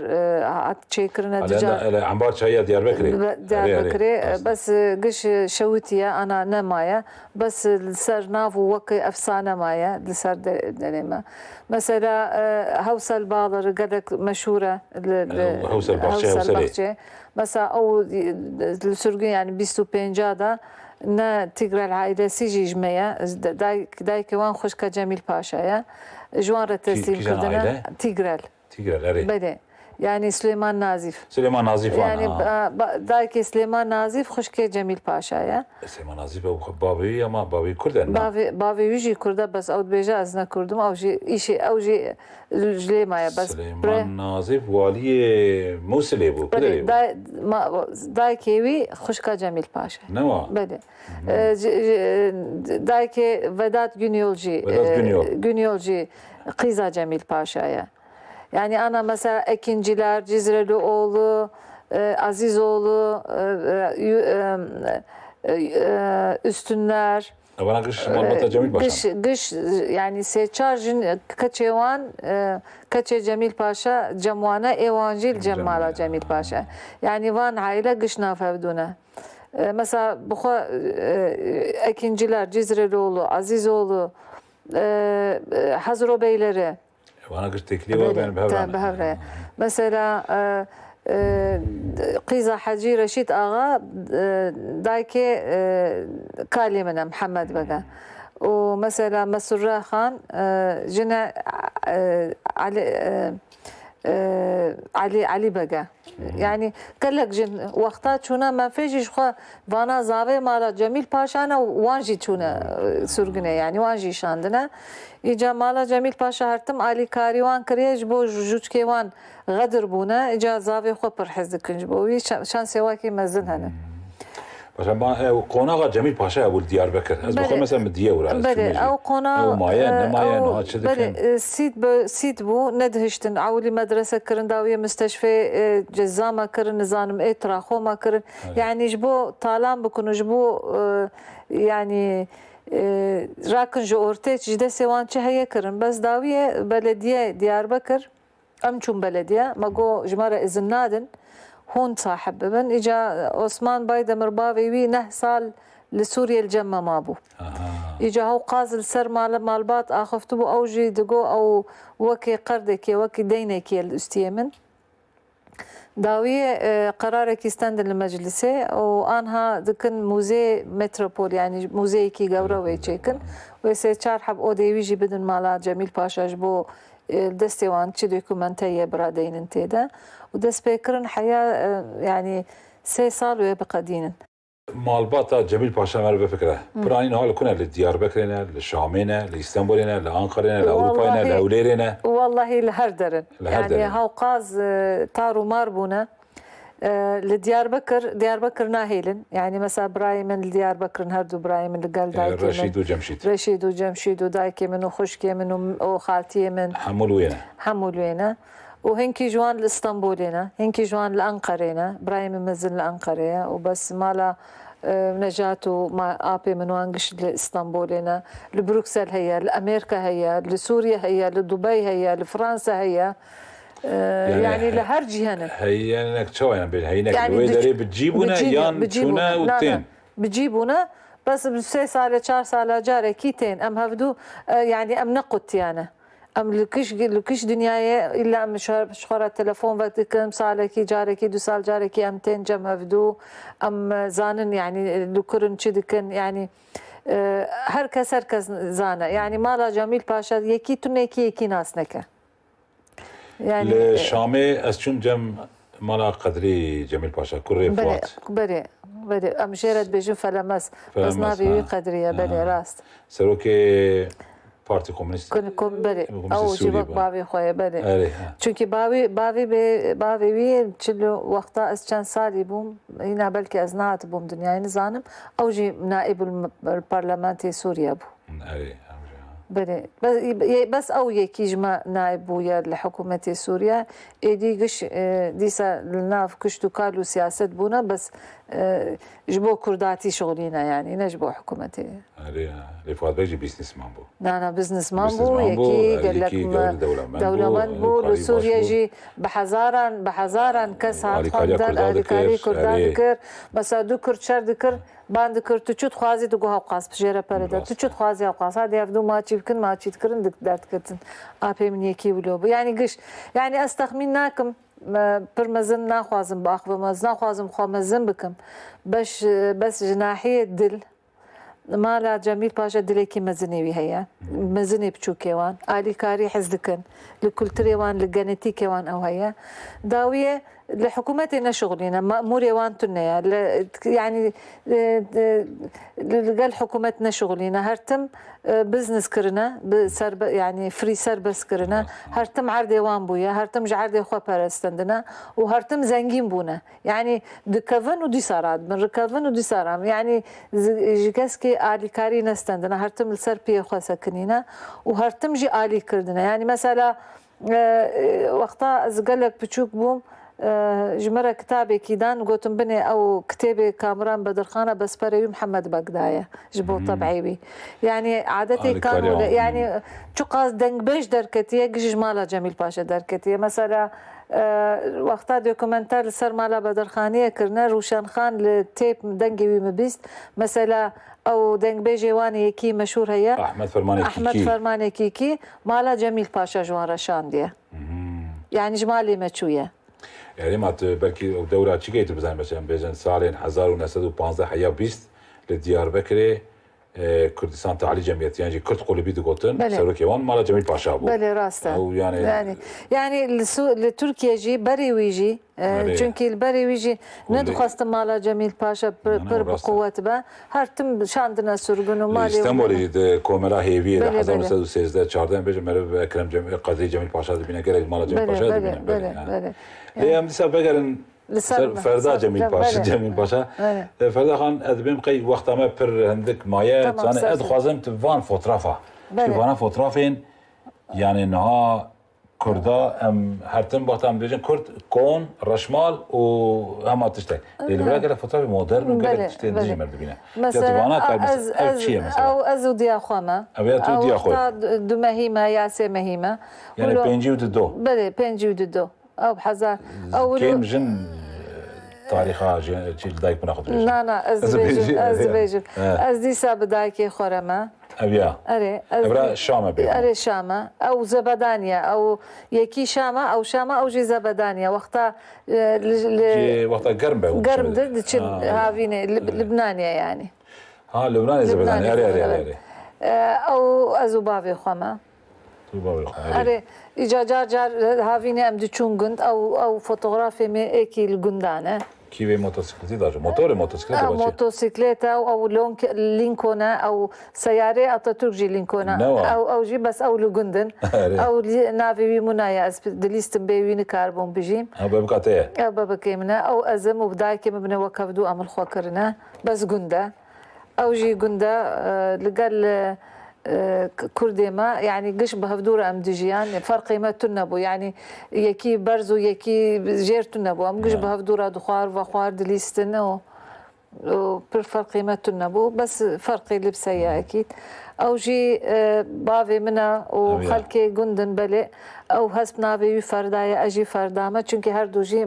تشيكرنا دجار عنبر شاية دياربكري بس قش شوتيا انا نمايا بس لسر ناف ووكي افسانه مايا لسر دليما مثلا هوسه البالر قال لك مشهوره هوسه البخشي مثلا او السرقين يعني 25 دا نا تقرا العائله سيجي جميع دايك وان خوش كجميل باشايا جوان التسليم كردنا تيغرال اري بله يعني سليمان نازف يعني دايك سليمان نازف خشكي جميل باشايا سليمان نازف بابي اما بابي كردن بابي يجي كرده بس او بيجا ازنا كردم او جي شيء او جي جلي مايا بس سليمان نازف والي موسلي بو كده دايكي خشكا جميل باشا نوا بله دايك وداد Günyolji قيزا جميل باشايا yani ana mesela Ekinciler, Cizreloğlu, Azizoğlu, Üstünler. Bana kış Muhammed Cemil Paşa. Kış yani seçarjın kaçevan kaçe Cemil Paşa Cemuana Evanjil Cemala Cemil Paşa. Yani van aile kış nafevduna. Mesela bu Ekinciler, Cizreloğlu, Azizoğlu, Hazro Beyleri. وانا قلت تكليفه بين بهبره مثلا قيزا حجي رشيد اغا دايكي كالمنا محمد بقى ومثلا مسرة خان جنا علي بقى يعني قال لك جن وقتها شونا ما فيش خو وانا زاوي مالا جميل باشانا وانجي شونا سرغنه يعني وانجي شاندنا اجا مالا جميل باشا هرتم علي كاريوان كريج بو جوجكيوان غدر بونا اجا زاوي خو پرحز كنج بو شان سواكي مزن هنا باشه ما قوناغ جميل باشا ابو دياربكر از بخور مثلا مديه ولا بله او قوناغ نمايان هاد شد بله سيد بو ندهشتن عولي مدرسه كرن داويه مستشفى جزامه كرن نظام اتراخو ما كرن يعني جبو طالان بكون جبو يعني راكن جو اورتيج جده سوان هي كرن بس داويه بلديه دياربكر امچون بلديه ماغو جمره اذن نادن هون صاحب بن إجا عثمان بايدة مرباوي وي نه سال لسوريا الجمة مابو إجا هو قازل سر مالبات آخفتبو أوجي دقو أو وكي قردكي وكي دينكي الاستيمن داوية قرارك يستند المجلسة وأنها دكن موزي متروبول يعني موزي كي قورا ويتشيكن ويسي چار حب أودي ويجي بدن مالا جميل باشا جبو دستيوان چي دوكومنتية برادين انتيدا ودست بيكرن حياة يعني 3 سال ويبقى دينن مالباتا جميل باشا مر بفكره برانين هال كنا لدياربكرنا للشامينا لإسطنبولنا لأنقرنا لأوروبانا لأوليرنا والله لهردرن يعني هاو قاز تارو ماربونا لدياربكر ناهيلن يعني مثلا براي من دياربكر هردو براي من قال دايكي رشيد وجمشيد ودايكي من وخشكي من وخالتي من حمولوينا وهنكي جوان لإسطنبولنا هنكي جوان لأنقرنا براي من مزل لأنقرة وبس مالا نجاتو ما آبي من وانقش لإسطنبولنا لبروكسل هي لأمريكا هي لسوريا هي لدبي هي لفرنسا هي يعني لهر جهة هي انك شو يعني هي انك الويدري بتجيبونا يان شونا وتين بتجيبونا بس ب6 سال 4 سال جاري كيتين ام هفدو يعني ام نقط يعني ام لكش دنياي الا ام شخره التليفون وقتكم سالكي جاركي 2 سال جاركي ام تين جم هفدو ام زانن يعني لكرن شدكن يعني هر كس زانه يعني مالا جميل باشا يكي تنيكي يكي ناسنكه يعني الشامي اسشون جم مالا قدري جميل باشا كوري فوات بلي امشيرت بيجو فلمس بس نابي قدريه بلي راست سروكي بارتي كومونيست بلي او جيبك باوي خويا بلي چونكي باوي وي تشلو وقتا اس چند سالي بوم هنا بلكي ازنات بوم دنياي نزانم او جي نائب البرلمانتي سوريا بو بلي بس او يكي جما نائب بويا لحكومة سوريا ايدي قش ديسا لناف كشتو كالو سياسة بونا بس جبو كرداتي شغلينا يعني نجبو حكومتي لفؤاد بيجي بيزنس مان بو انا بزنس مان بو يكي قال لك دولة من بو لسوريا جي بحزارا كسات خاندان آلكاري كردان دكر بس دو كرد شر دكر باند كرد تشوت خوازي دقو هاوقاس بجيرا بردا تشوت خوازي هاوقاس هادي يفدو ما تشيفكن ما تشيتكرن دك دات كرتن آبي من يكي ولوبو يعني قش يعني استخميناكم برمزن ناخوازم باخذ مز ناخوازم خومزن بكم بس جناحية دل مالا جميل باشا دليكي مزني وهي مزني بتشوكيوان آلي كاري حزدكن لكل تريوان لجنتيكيوان او هي داوية لحكومتنا شغلنا مأموري وان تنيا يعني قال حكومتنا شغلنا هرتم بزنس كرنا بسرب يعني فري سربس كرنا هرتم عردي وان بويا هرتم جعردي خو برستندنا وهرتم زنجين بونا يعني دكفن ودي سارات من ركفن ودي سارام يعني جكسكي آلي كاري نستندنا هرتم السربي خو سكنينا وهرتم جي آلي كردنا يعني مثلا وقتا از قالك بتشوك بوم جمرة كتابي كيدان قلتم بني أو كتابي كامران بدرخانة بس بريو محمد بقداية جبو طبعيبي يعني عادتي كانوا يعني شو قاس دنگ بيش دركتية قجج مالا جميل باشا دركتية مثلا وقتا دوكومنتار سر مالا بدرخانية كرنا روشان خان لتيب دنگي ويمبيست مثلا او دنگ بيجي واني كي مشهور هي احمد فرماني كيكي مالا جميل باشا جوان رشان ديه يعني جمالي مچويه يعني ما بلكي دورة چی گیت بزن مثلا بجن سال 1915 حیا 20 لدياربكر كردستان تعالي جمعيت يعني كرد قلبي دقوتن سروكيوان مالا جميل باشا بو بله راسته يعني لتركيا جي بري ويجي چونكي البري ويجي ندخست مالا جميل باشا بر بقوة با هرتم شاندنا سرگن ومالي استنبول جي كومرا هيفي 1913 14 بجن مرب اكرم جميل قاضي جميل باشا دبينا غير مالا جميل باشا دبينا بله هي مثلا بقرن فردا جميل باشا جميل باشا فردا خان ادبم قي وقت ما بر عندك مايات انا ادخوازم تفان فوترافا فانا فوترافين يعني انها كردا ام هرتم وقتام بيجن كرد كون رشمال وهم تشتي اللي بلا كده فوترافي مودرن كده تشتي دي مردبينا مثلا او ازو ديا خوما او ديا خو دو مهمه يا سي مهمه يعني بينجي ودو بله بينجي ودو او بحذا او كيم جن تاريخها شيء دايك بناخذ نا أزبيجن أزديسا بدايكي خورما أبيا أبرا شامة بيا أري شامة أو زبدانيا أو يكي شامة أو جي زبدانيا وقتها وقتها قرمبة قرم دتشن هافيني لبنانيا يعني لبناني زبداني أري أو أزوبافي خما أري إجا جار هافيني أم دتشون قند أو فوتوغرافي مي إيكي القندانة كيف موتوسيكلتي داش موتوسيكلتي موتوسيكلتة أو لينكونا أو سيارة أتاتورك جي لينكونا أو جي بس أو لجندن أو نافي بيمونايا دليستم بيوين كاربون بجيم أو ببكاتيه أو ببكيمنا أو أزم وبداية كم بنا وكفدو أمل خواكرنا بس جندا أو جي جندا لقال كردي ما يعني قش بهفدورة أم دجيان فرقي ما تنبو يعني يكي برزو يكي جير تنبو أم قش بهفدورة دخوار وخوار دليستن وبالفرقي ما تنبو بس فرقي لبسيا أكيد أو جي بافي منا وخلكي جندن بلي أو هسب نافي فردايا أجي فردامة چونكي هردو جي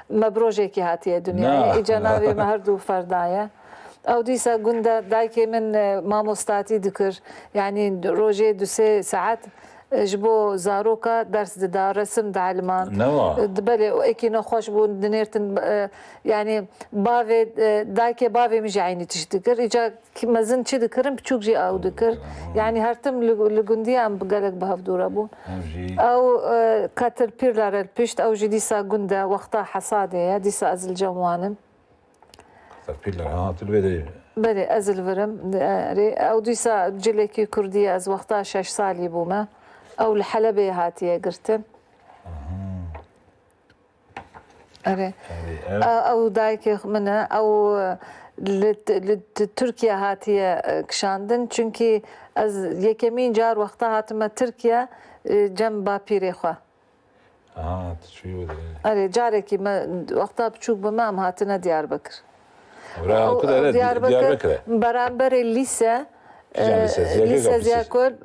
مبروجيكي هاتي الدنيا إجا نافي ما هردو فردايا أو ديسا جندا دايكي من ماموستاتي ذكر يعني روجي دوسي ساعات جبو زاروكا درس دا رسم دا علمان دبلي وإيكي نخوش بو دنيرتن يعني بافي دايكي بافي مجي عيني تشتكر إجا مازن چي ذكرم بچوك جي أو ذكر يعني هرتم لجندية أم بقالك بهفدورة بون أو كاتربيرلر البشت أو جي ديسا جندا وقتها حصادة ديسا أزل جوانم بله أزل ورم أو ديسا جلكي كردية از وقتها 6 سالي بوما أو الحلبة هاتية قرتن أو دايك منها أو لتركيا هاتية كشاندن چونكي از يكمين جار وقتها هاتما تركيا جنب بيريخوا تشوي أري جاركي ما وقتها بتشوك بمام هاتنا ديار بكر ديار بكر برابر الليسا ليسا زياكل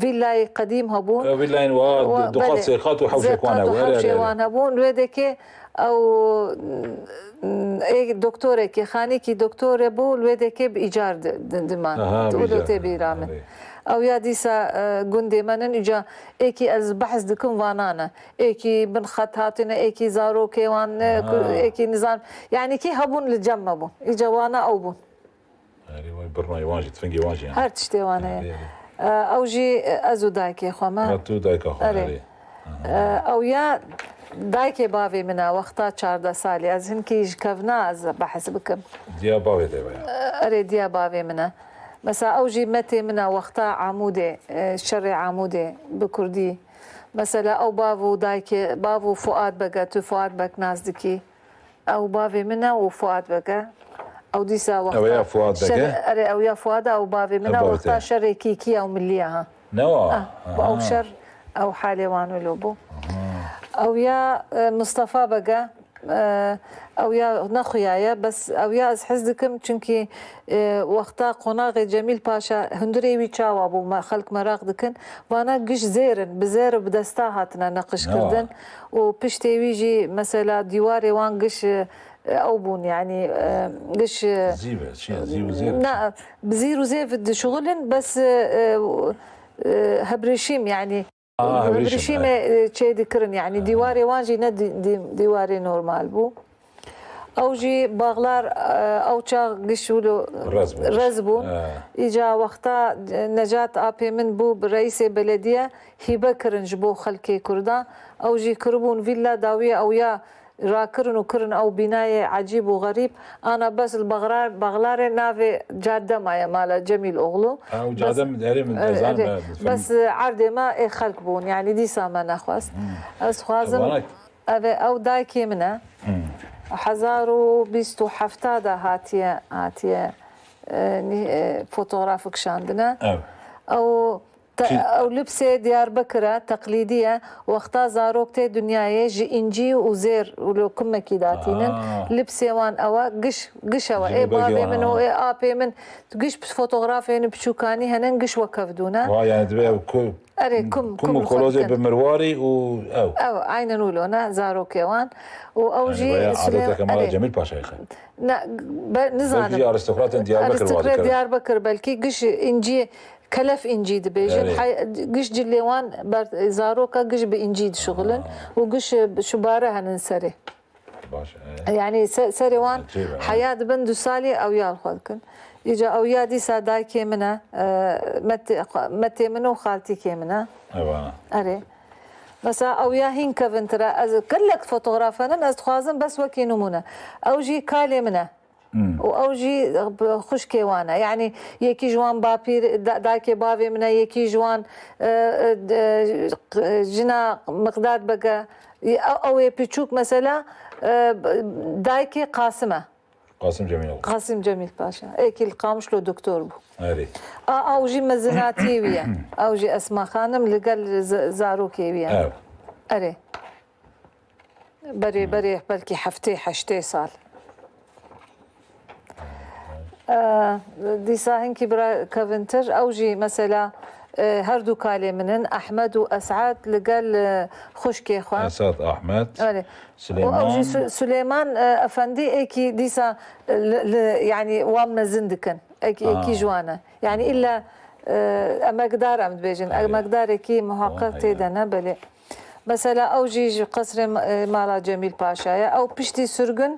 فيلاي قديم هبون فيلاين ودخات سيخات وحوشك وانا هبون لودك او اي دكتوره كي خاني كي دكتوره بو لودك بايجار دمان تقولوا تبي رامن او يا ديسا جندي منن اجا ايكي از بحث دكم وانانا ايكي بن خط هاتنا ايكي زارو كيوان ايكي نظام يعني كي هبون للجمبون اجا وانا او بون يعني برناي واجد تفنجي واجد يعني هرت شتي وانا او جي ازو دايكي خما تو دايكا خما او يا دايكي بافي منا وقتا 14 سالي از هنكي كفنا از بحث بكم ديا بافي ديبا اري ديا بافي منا مثلا أوجي متى منا وقتا عمودة شرع عمودة بكردي مثلا أو بافو دايكي بافو فؤاد بقى تو فؤاد بك نازدكي أو بافي منا وفؤاد بقى أو ديسا وقتا أو يا فؤاد بقى أو يا فؤاد أو بافي منا وقتا شر كيكي أو مليها أو شر أو حالي وانو لوبو أو يا مصطفى بقى او يا نخيايا بس او يا از حزدكم چونكي وقتا قناغ جميل باشا هندري وي چاوا ابو ما خلق مراق دكن وانا قش زيرن بزير بدستا هاتنا نقش كردن وبشتي ويجي مثلا ديواري وان قش او بون يعني قش زيبه زيبه زير لا بزيرو زيف شغلن بس هبرشيم يعني هبرشيم شيء ذكرن يعني ديواري وانجي ديواري نورمال بو او جي باغلار او چا قشولو رزبو اجا وقتا نجات ابي من بو رئيس بلديه هبه كرنج بو خلكي كردا او جي كربون فيلا داويه او يا راكرن وكرن او بنايه عجيب وغريب انا بس البغلار نافي جاده مايا مال جميل اغلو او جاده من بس عرض ما خلق بون يعني دي ساما نخواس از خوازم او دايكي منه 1027 هاتيه فوتوغرافك شاندنا او لبسه ديار بكرة تقليدية وقتا زاروكتي دنياي جي انجي وزير ولو كم كيداتينن لبسه وان اوا قش اوا اي بابي من او اي ابي من قش فوتوغرافين بشوكاني هنن قش وكفدونا يعني دبي اري كم كولوزي بمرواري او عين نولونا زارو كيوان واوجي يعني عادتك مال جميل باشا يا اخي نظام بلكي ارستقراط ديار بكر بلكي قش انجي كلف انجي دبيجن قش جليوان زاروكا قش بانجي شغلن وقش شباره هننسري باشا يعني سريوان حياة بندو سالي او يال خلكن يجا او يا دي ساداي كيمنا متي منو خالتي كيمنا ايوه اري مثلا او يا هين كفنترا از كلك فوتوغرافانا از خوازن بس وكي نمونه او جي كالي منا او جي خوش كيوانا يعني يكي جوان بابير داكي بافي منا يكي جوان جنا مقدار بقى او يبيتشوك مثلا دايكي قاسمه قاسم جميل باشا ايكي القامش له دكتور بو اري او جي مزناتي ويا او جي اسماء خانم لقال زاروكي ويا اري بري بلكي حشتي صال دي ساهن كبرى كافنتر او جي مثلا هردو كالي منن احمد واسعد لقال خوشكي خوان اسعد احمد سليمان او جي سليمان افندي ايكي ديسا يعني وامنا زندكن ايكي جوانا يعني الا مقدار ام بيجن مقدار ايكي محقق تيدنا بلي مثلا او جي قصر مالا جميل باشايا او بشتي سرغن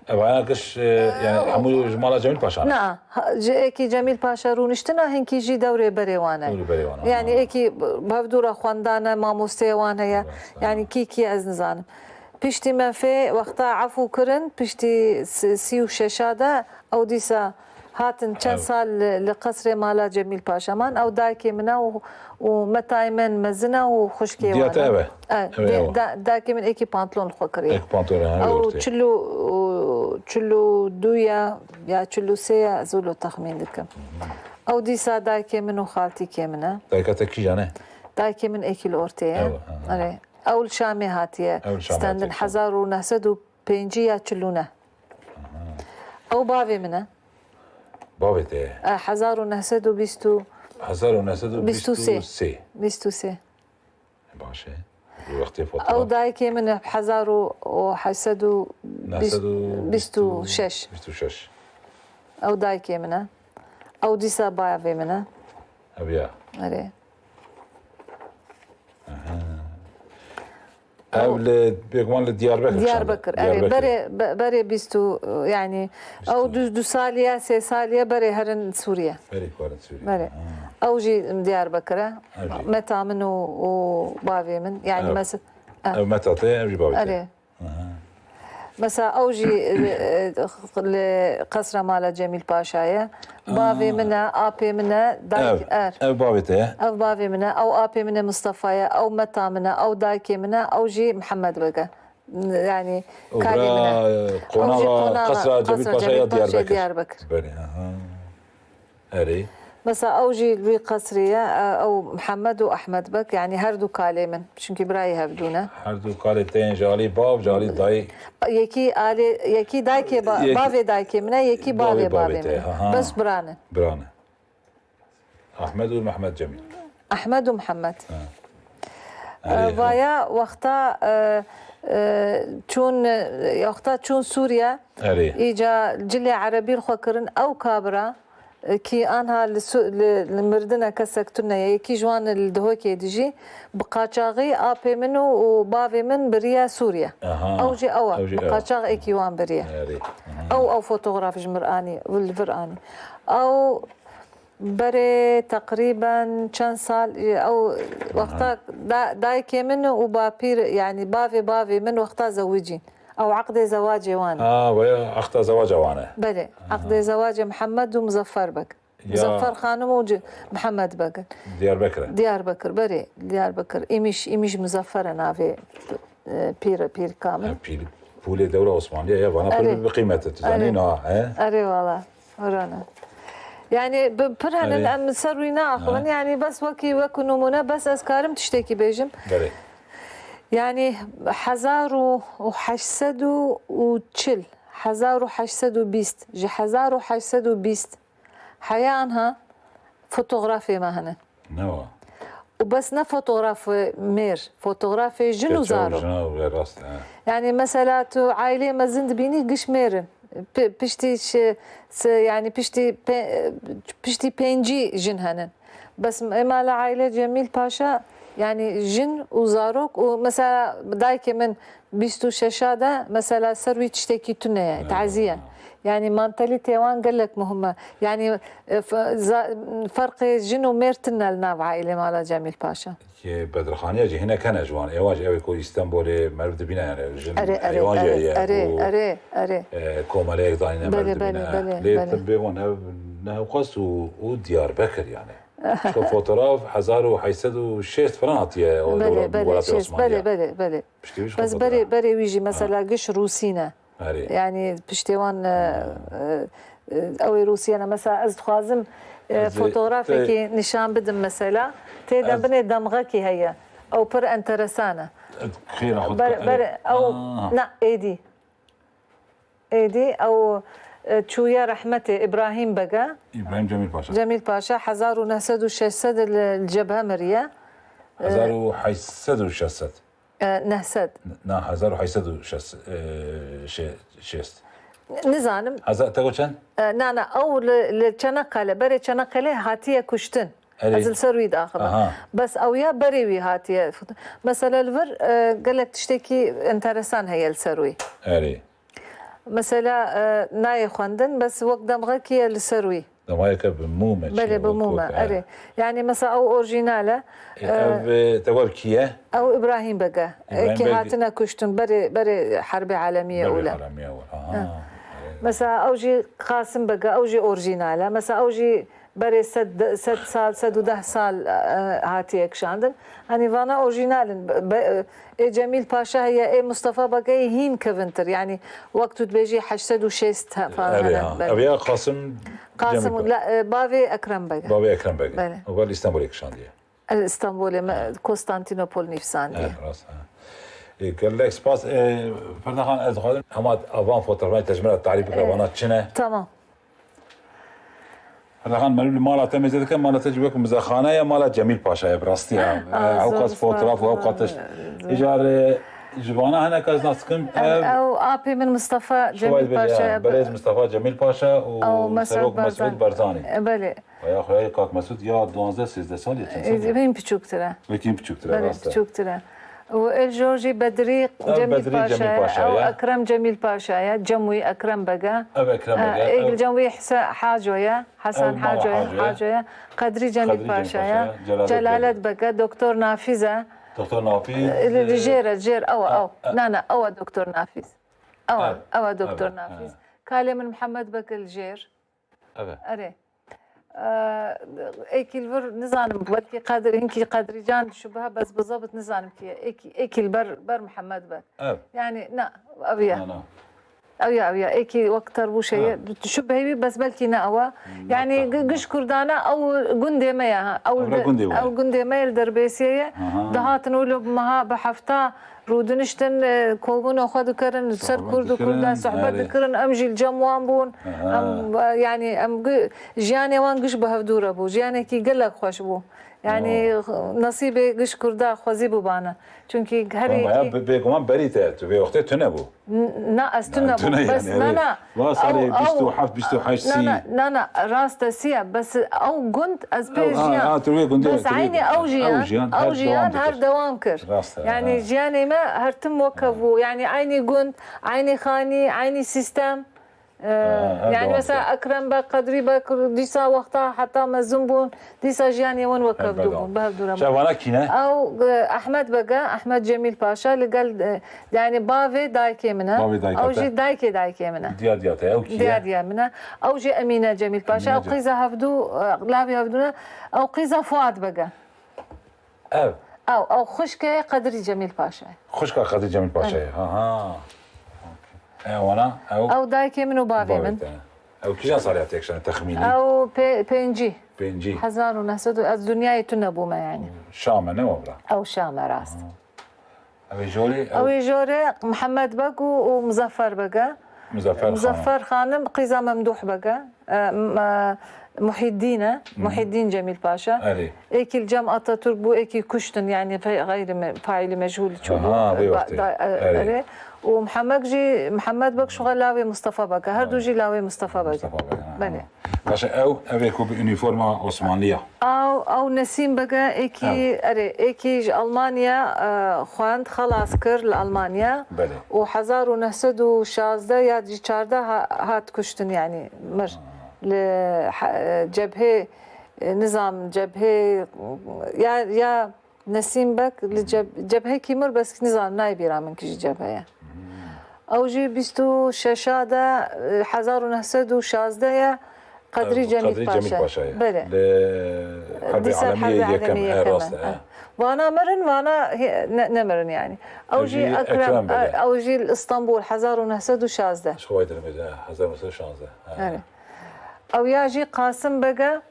انا قش يعني حمو مالا جميل باشا نعم ايكي جميل باشا رونشتنا هنكي جي دوري بريوانا يعني ايكي بفدورا خواندانا ماموستيوان هيا يعني كيكي از نزانم بشتي من في وقتا عفو كرن بشتي سيو ششادا او ديسا هاتن كان سال لقصر مالا جميل باشا مان او دايكي منا ومتى من مزنا وخشكي وانا دايكي من ايكي بانطلون الخكري ايك بانطلون او تشلو دويا يا تشلو سيا زولو تخمين دكم او ديسا دايكي منو خالتي كيمنا دايكا تكي جانه دايكي من ايكي الاورتيه اول شامي هاتيه ستاندن حزار ونهسد وبينجي يا تشلونه او بافي منه بافي تيه حزار ونهسد وبيستو بيستو سي باشا وقت فترة او دايكي من حزار وحسد بيستو شش او دايكي منه او ديسا بافي منه ابيا اري او بيكون لديار بكر بري بيستو يعني او دو ساليه سي ساليه بري هرن سوريا بري او جي ديار بكر متى منو وبافي من يعني مثلا متى تي او جي بافي مثلا او جي قصر مال جميل باشايا بافي منا ابي منا دايك او بافي تي او بافي منا او ابي منا مصطفى او متى منا او دايكي منا او جي محمد بقى يعني كالي منا قصر جميل باشايا ديار بكر بني اري مثلا او جي لوي قصريه او محمد واحمد بك يعني هردو كالي من شنكي براي هبدونا هردو كالي تين جالي باب جالي داي يكي دايكي بافي دايكي منا يكي بافي من بس برانه احمد ومحمد جميل احمد ومحمد ويا وقتا چون سوريا اجا جلي عربي الخكرن او كابرا كي انها المردنا كسكتنا يكي جوان الدهوكي ديجي بقاچاغي ابي منو وبافي من بريا سوريا او جي بقاچاغ اكيوان بريا او فوتوغراف جمراني والفراني او بري تقريبا كان سال او وقتا دايكي منه وبابير يعني بافي من وقتا زوجين او عقد زواجي وانا ويا عقد زواج وانا بلي عقد زواج محمد ومظفر بك مظفر خانم محمد بك ديار بكر بري ديار بكر ايمش مظفر نافي بير كامل بير بولي دولة عثمانية يا وانا بقيمتها تزانينها اري والله ورانا يعني برهن الام سروينا اخوان يعني بس وكو نمونه بس اذكارم تشتكي بيجم بلي يعني 1840 1820 جي 1820 حيانها فوتوغرافي ما هنا وبس نه فوتوغراف مير فوتوغراف جن وزارو يعني مثلا تو عائله مزند بيني قش ميرن بشتي يعني بشتي بينجي جن هنن بس مال عائله جميل باشا يعني جن وزاروك ومثلا دايك من بيستو شاشاده مثلا سروي تشتكي تنا يعني تعزيه يعني مانتاليتي وان قال لك مهمه يعني فرق جن وميرتنا لنا عائله مال جميل باشا که بدرخانیه جه هنا كان جوان ايواج اوي كو اسطنبول مرد بينا يعني جن ايواج اري كوماليك داينا مرد بينا ليه طبي وانا ناقص وديار بكر يعني شو فوتوغراف 1606 فرنك يا بله بس بري ويجي مثلا قش روسينا يعني بشتوان او روسيا انا مثلا از خوازم فوتوغرافيكي نشان بدم مثلا تيدا بني دمغكي هي او بر انترسانه او لا ايدي او تشويا رحمتي ابراهيم بقى جميل باشا 1906 الجبهه مريا 1606 نهسد نا 1606 نزانم تقول كان؟ نا او لچنقله بري چنقله هاتيه كشتن ازل سروي داخل بس او يا بريوي هاتيه مثلا الفر قال لك تشتكي انترسان هي السروي مثلا ناي خوندن بس وقت دمغكي السروي دمغك بمومه بله بمومه اري يعني مثلا او اورجيناله تقول كيه او ابراهيم بقى كي هاتنا كشتن بري حرب عالميه اولى مثلا اوجي قاسم بقى اوجي اورجيناله مثلا اوجي بري سد سال 10 سال هاتيك شاندن اني فانا اورجينال جميل باشا هي مصطفى بقى هين كفنتر يعني وقت تبيجي 806 فانا ابي قاسم لا بافي اكرم بقى هو الاسطنبولي شانديه الاسطنبولي قسطنطينوبول نفساندي قال لك سباس فردخان ادخل همات افان فوتوغرافي تجميل التعريف كربانات شنه تمام فردخان مالو مالا تميز ذلك مالا تجيبكم مزخانه يا مالا جميل باشا براستيا اوقات فوتوغراف واوقات ايجار جبانا هنا كاز ناسكم او ابي من مصطفى جميل باشا بريز مصطفى جميل باشا وسروق مسعود برزاني بله ويا خويا كاك مسعود يا 12 13 سال يتم بين بچوكتره بچوكتره والجورجي بدري جميل باشا او اكرم جميل باشا جموي اكرم بقى الجموي حاجويا حسن حاجويا قدري جميل باشا جلالة بقى دكتور نافذه دكتور نافذ جير او دكتور نافذ او دكتور نافذ كالي من محمد بك الجير اري ايكي البر نزانم بلكي قادر هنكي قادري جان شبهه بس بالضبط نزانم كي ايكي البر محمد بك يعني نا اويا ايكي وقتر بو شيء تشبهي بس بلكي ناوا يعني قش كردانه او قندي ميا او قندي ميا الدربيسيه دهات نقول بمها بحفتا رودنشتن كوبون اخذ كرن سر كرد كردان صحبت كرن امجي الجموان بون ام يعني ام جياني وان قش بهدوره بو جياني كي قال لك خوش بو يعني نصيبي قش كردا خوزي بو بانا چونكي هري بيكمان بريته في وقت تنبو نا استنبو بس نا واصل بيشتو حف بيشتو حشسي نا راست سيا بس او قند از بيجيان بس عيني او جيان هر دوام كر يعني جياني ما هرتم وكفو يعني عيني قند عيني خاني عيني سيستم يعني مثلا اكرم بقدري ديسا وقتها حتى مزنبون ديسا جياني وين وكفدون بهدورا شافانا كينا او احمد بقى احمد جميل باشا اللي قال يعني بافي دايكي منها او جي دايكي منها ديا او كيا ديا منها او جي امينه جميل باشا او قيزه هفدو لابي هفدونا او قيزه فؤاد بقى او خشكه قدري جميل باشا خشكه قدري جميل باشا وانا او دايكي منو بافي من او كيجا صار يعطيك شان تخميني او بينجي 1900 الدنيا تنبو ما يعني شامه نوبرا او شامه راست اوي جوري محمد بق ومظفر بقى مظفر خانم قيزه ممدوح بقى محي الدين جميل باشا ايكي الجم اتاتورك بو ايكي كشتن يعني غير فاعل مجهول ومحمد بك شغل لاوي مصطفى بك هردو جي لاوي مصطفى بك بله باشه او اويكو بيونيفورما عثمانيه او نسيم بقى ايكي المانيا خواند خلاص كر لالمانيا وحزار ونهسد وشازده يا جي چارده هات كشتن يعني مر لجبهه نظام جبهه يا نسيم بك لجبهه كيمر بس نظام نايبيرا من كي جبهه او جي بيستو شاشاده حزار ونهسد وشازده قدري جميل باشا بله الحرب العالمية كم وانا مرن وانا نمرن يعني او جي اكرم او جي اسطنبول حزار ونهسد وشازده شو وايد المجال حزار ونهسد وشازده او ياجي قاسم بقى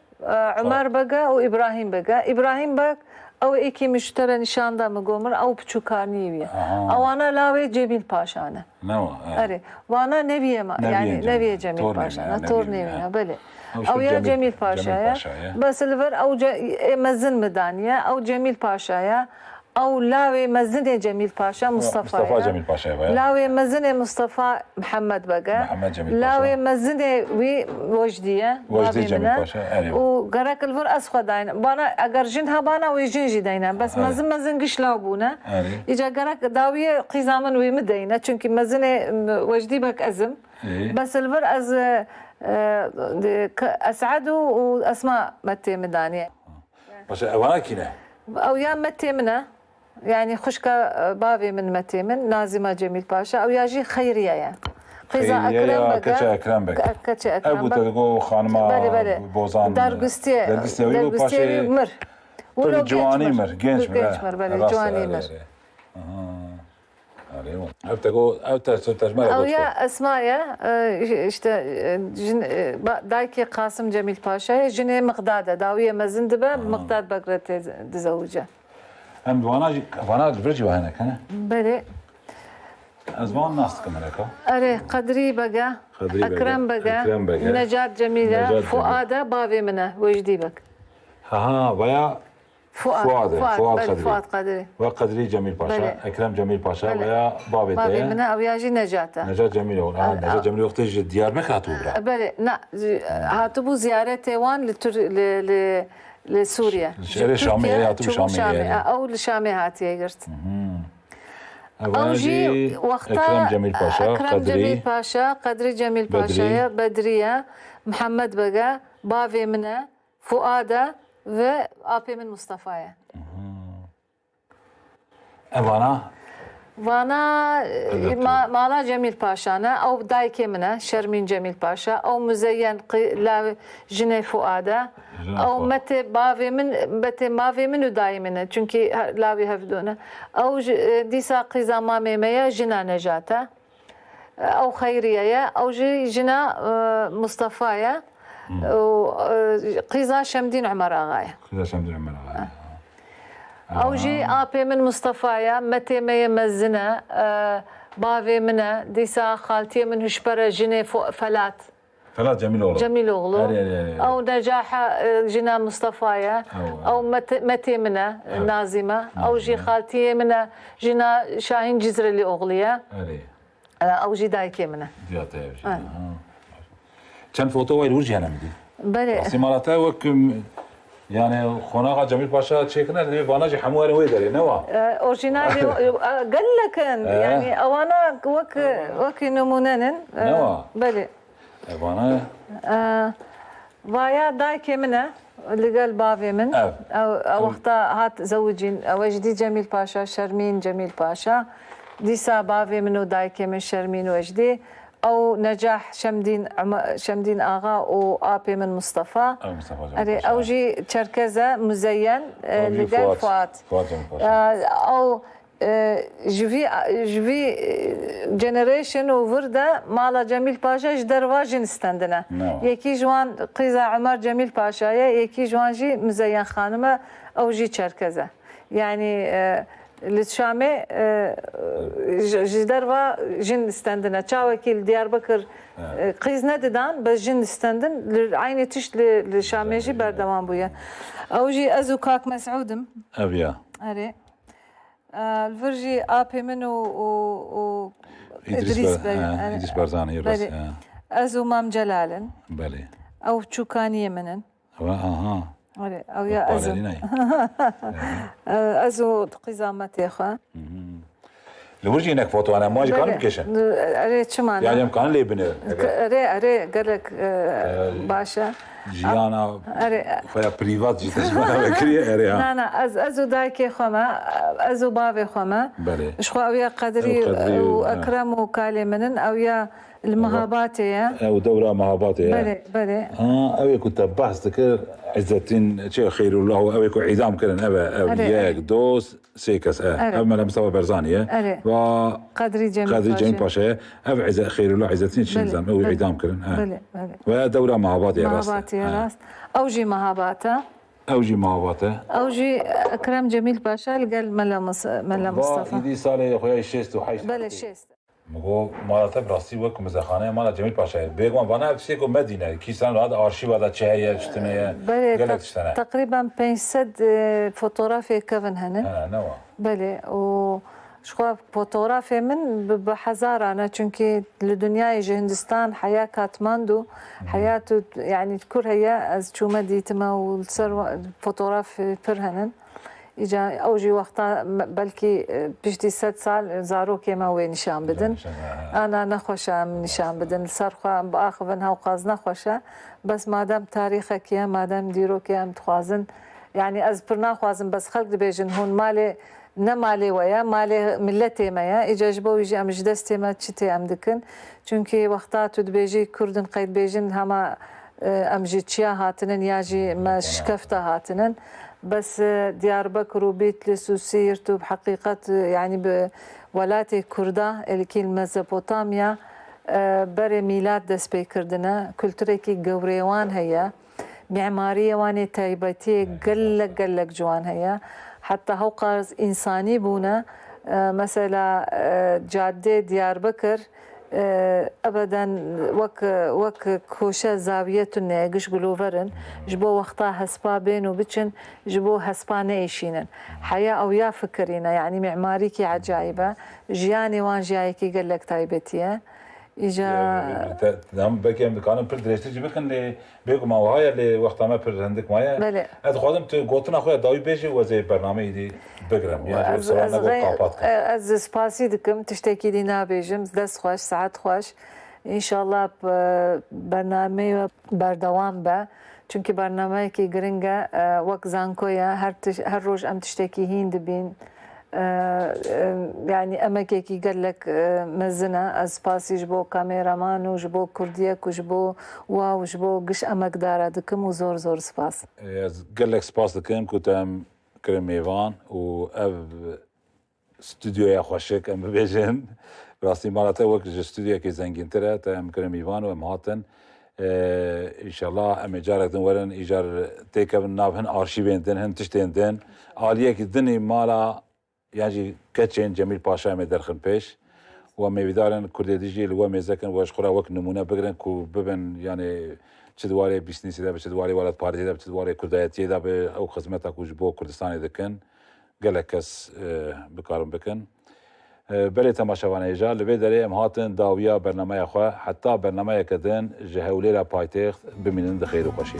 عمر بقى وابراهيم بقى ابراهيم بقى او ايكي مشترى نشان دا مقومر او بچوكارنيوية او انا لاوي جميل باشا انا اري وانا نبيه يعني نبيه جميل باشا انا تورنيوية بله او يا جميل باشا بس الفر او مزن مدانية او جميل باشا او لاوي مزن جميل باشا مصطفى جميل باشا لاوي مزن مصطفى محمد بقى لاوي مزن وجديه جميل باشا وقرك الفر اسخو داينا بانا اگر جنها بانا ويجنجي داينا بس مزن قش لاوبونا اجا قرك داويه قزامن ويمدينا چونكي مزن وجدي بك ازم بس الفر از اسعد واسماء متي مدانيه باشا اوانا كينا او يا متي منه يعني خشكة بابي من متيمن نازمة جميل باشا أو ياجي خيرية يعني قيزا أكرم بك كتشا أكرم بك أبو تلقو خانما بوزان دارقستي مر ولو جواني مر جنش مر جواني مر أو يا أسماء دايكي قاسم جميل باشا جني مقدادة داوية مزندبة مقداد بقرة تزوجه هم وانا برجي وهنا كان بله ازمان ناس كملكا اري قدري بقى اكرم بقى نجاة جميلة فؤادة بابي منه وجدي بك ويا فؤاد قدري وقدري جميل باشا اكرم جميل باشا ويا بابي منه او ياجي نجاة جميل نجاة جميل وقت ديار بك هاتوبرا بله لا هاتبو زيارة تايوان لسوريا شامية او لشامي هاتي قرت او جي وقتها اكرم جميل باشا قدري جميل باشا بدرية محمد بقى بافي منه فؤادة وابي من مصطفى وانا مالا جميل باشا او دايكي منه شرمين جميل باشا او مزين لا جني فؤادة او متى بافي من دايمنه چونكي لاوي هفدونه او ديسا قيزا ماميميا جنا نجاته او خيريه او جنا مصطفايا قيزا شمدين عمر اغايه او جي ابي من مصطفايا متى ما يمزنه بافي منه ديسا خالتي من هشبره جني فلات جميل أغلو أو نجاح جنا مصطفايا أو متي منه نازمة أو جي خالتي منه جنا شاهين جزر اللي أغلية أو جي دايكي منه كان فوتو وايد ورجي أنا مدي بله سيمالاتها وكم يعني خناقة جميل باشا تشيكنا اللي باناجي حمواني ويدري نوا أورجينالي قال لك يعني أوانا وك نمونن نوا بله وانا ويا دايكي منه اللي قال بافي من او وقتها هات زوجين وجدي جميل باشا شرمين جميل باشا ديسا بافي منو دايكي من شرمين وجدي او نجاح شمدين اغا وابي من مصطفى او جي تشركزه مزين اللي قال فؤاد او جوی جنریشن و ورده مالا جمیل پاشا درواجن استندنه یکی جوان قیزا عمر جمیل پاشایه یکی جوان جی مزین خانمه او جی چرکزه یعنی للشامي جدروا جن استندنا شاوكيل ديار بكر قيزنا ددان بس جن استندن عيني تش للشامي جي بردوان بويا اوجي ازو كاك مسعودم ابيا اري الفرجي ابي منو و ادريس برزاني يرس ازو مام جلالن بلي او تشوكانيه منن اها او يا ازو ازو قزامتي خا لورجي هناك فوتو انا ما كان بكشن اري تشمان يعني امكان لي بني اري قال لك باشا جيانا فيا بريفات جيت اسمها بكري اري لا ازو دايكي خما ازو بابي خما شخو او يا قدري واكرم وكالي منن او يا المهاباتي او دوره مهاباتي بلي اوي كنت بحث ذكر عزتين شيء خير الله اوي كو عزام كرن ابا اوياك دوس سيكس اما مستوى برزانيه و قدري جميل باشا اب عز خير الله عزتين شنزام اوي عزام كرن بلي ودوره مهاباتي راس اوجي مهاباته اوجي اكرم جميل باشا قال ملا مصطفى دي صار خويا شيست وحيش بلي شيست مگو مالات براستی وک مزخانه مالا جمیل پاشا بگم وانا چی کو مدینه کیسان هذا آرشیو هذا چهیه چتنه بله تقریبا 500 فوتوغرافي كفن هنا نوا بله و شخوا فوتوغرافي من بحزارة أنا چونكي لدنيا يجي هندستان حياة كاتماندو حياته يعني كل هي از شو مديتما والسر فوتوغراف برهنن إجا أوجي وقتا بلكي بيشتي 6 سال زاروك يما وين نشان بدن أنا نخوشة من نشان بدن صرخة بآخذنها وقاز نخوشة بس مادام تاريخك يا مادام ديروك يا متخوازن يعني أز برنا خوازن بس خلق بيجن هون مالي نمالي ويا مالي ملتي ما يا إجا جبو يجي أم جدستي ما تشتي أم دكن چونكي وقتا تود بيجي كردن قيد بيجن هما أم جيتشيا هاتنن ياجي ما شكفتا هاتنن بس دياربكر وبيتلس وسيرتو بحقيقة يعني بولاتي كردا اللي كي ميزوبوتاميا بري ميلاد دس بيكردنا كولتوريكي قوريوان هي معمارية واني تايبتي قلق جوان هي حتى هوقاز إنساني بونا مثلا جادة دياربكر ابدا وك كوشه زاويتنا قش قلوفرن جبو وقتا هسبا بين وبتشن جبو هسبا نيشينن حياه او يا فكرينا يعني معماريكي عجايبه جياني وان جايكي قال لك تايبتيه اجا نعم بكي كانوا بردريشتي جبكن بيقوا ما وهاي اللي وقتا ما بر عندك معايا بله ادخلهم تقولنا اخويا داوي بيجي وزي برنامج دي بقرم يعني از سپاسی دکم تشتکی دینا بیجم دست خوش ساعت خوش ان شاء الله برنامه بردوام به چونکی برنامه کی گرینگه وقت زانکویا هر روز ام تشتکی هین دبین يعني اماكي قال لك مزنا از باسي جبو كاميرامان وجبو كرديك وجبو واو وجبو قش امك دارا دكم وزور زور سباس قال لك سباس دكم كنت كريم ايفان و استوديو يا خوشك ام بيجن راسي مالته وقت استوديو كي زنجين ترى ام كريم ايفان و مهاتن ان شاء الله ام اجارك دورن ايجار تيكب نابهن ارشيفين دنهن تشتين عاليه دني مالا يعني كاتشين جميل باشا ما درخن بيش وما بدارن كل ديجي اللي هو مزكن واش خرا وقت نمونه بقرن كو ببن يعني تدواري بيزنس ده تدواري ولد بارتي ده تدواري كردايتي ده او خدمتك وجبو كردستاني دكن قالكس بكارم بكن بلي تماشاوان ايجا لبي دري ام هاتن داويا برنامج اخو حتى برنامج كدن جهوليلا بايتخ بمنن دخيل وقشي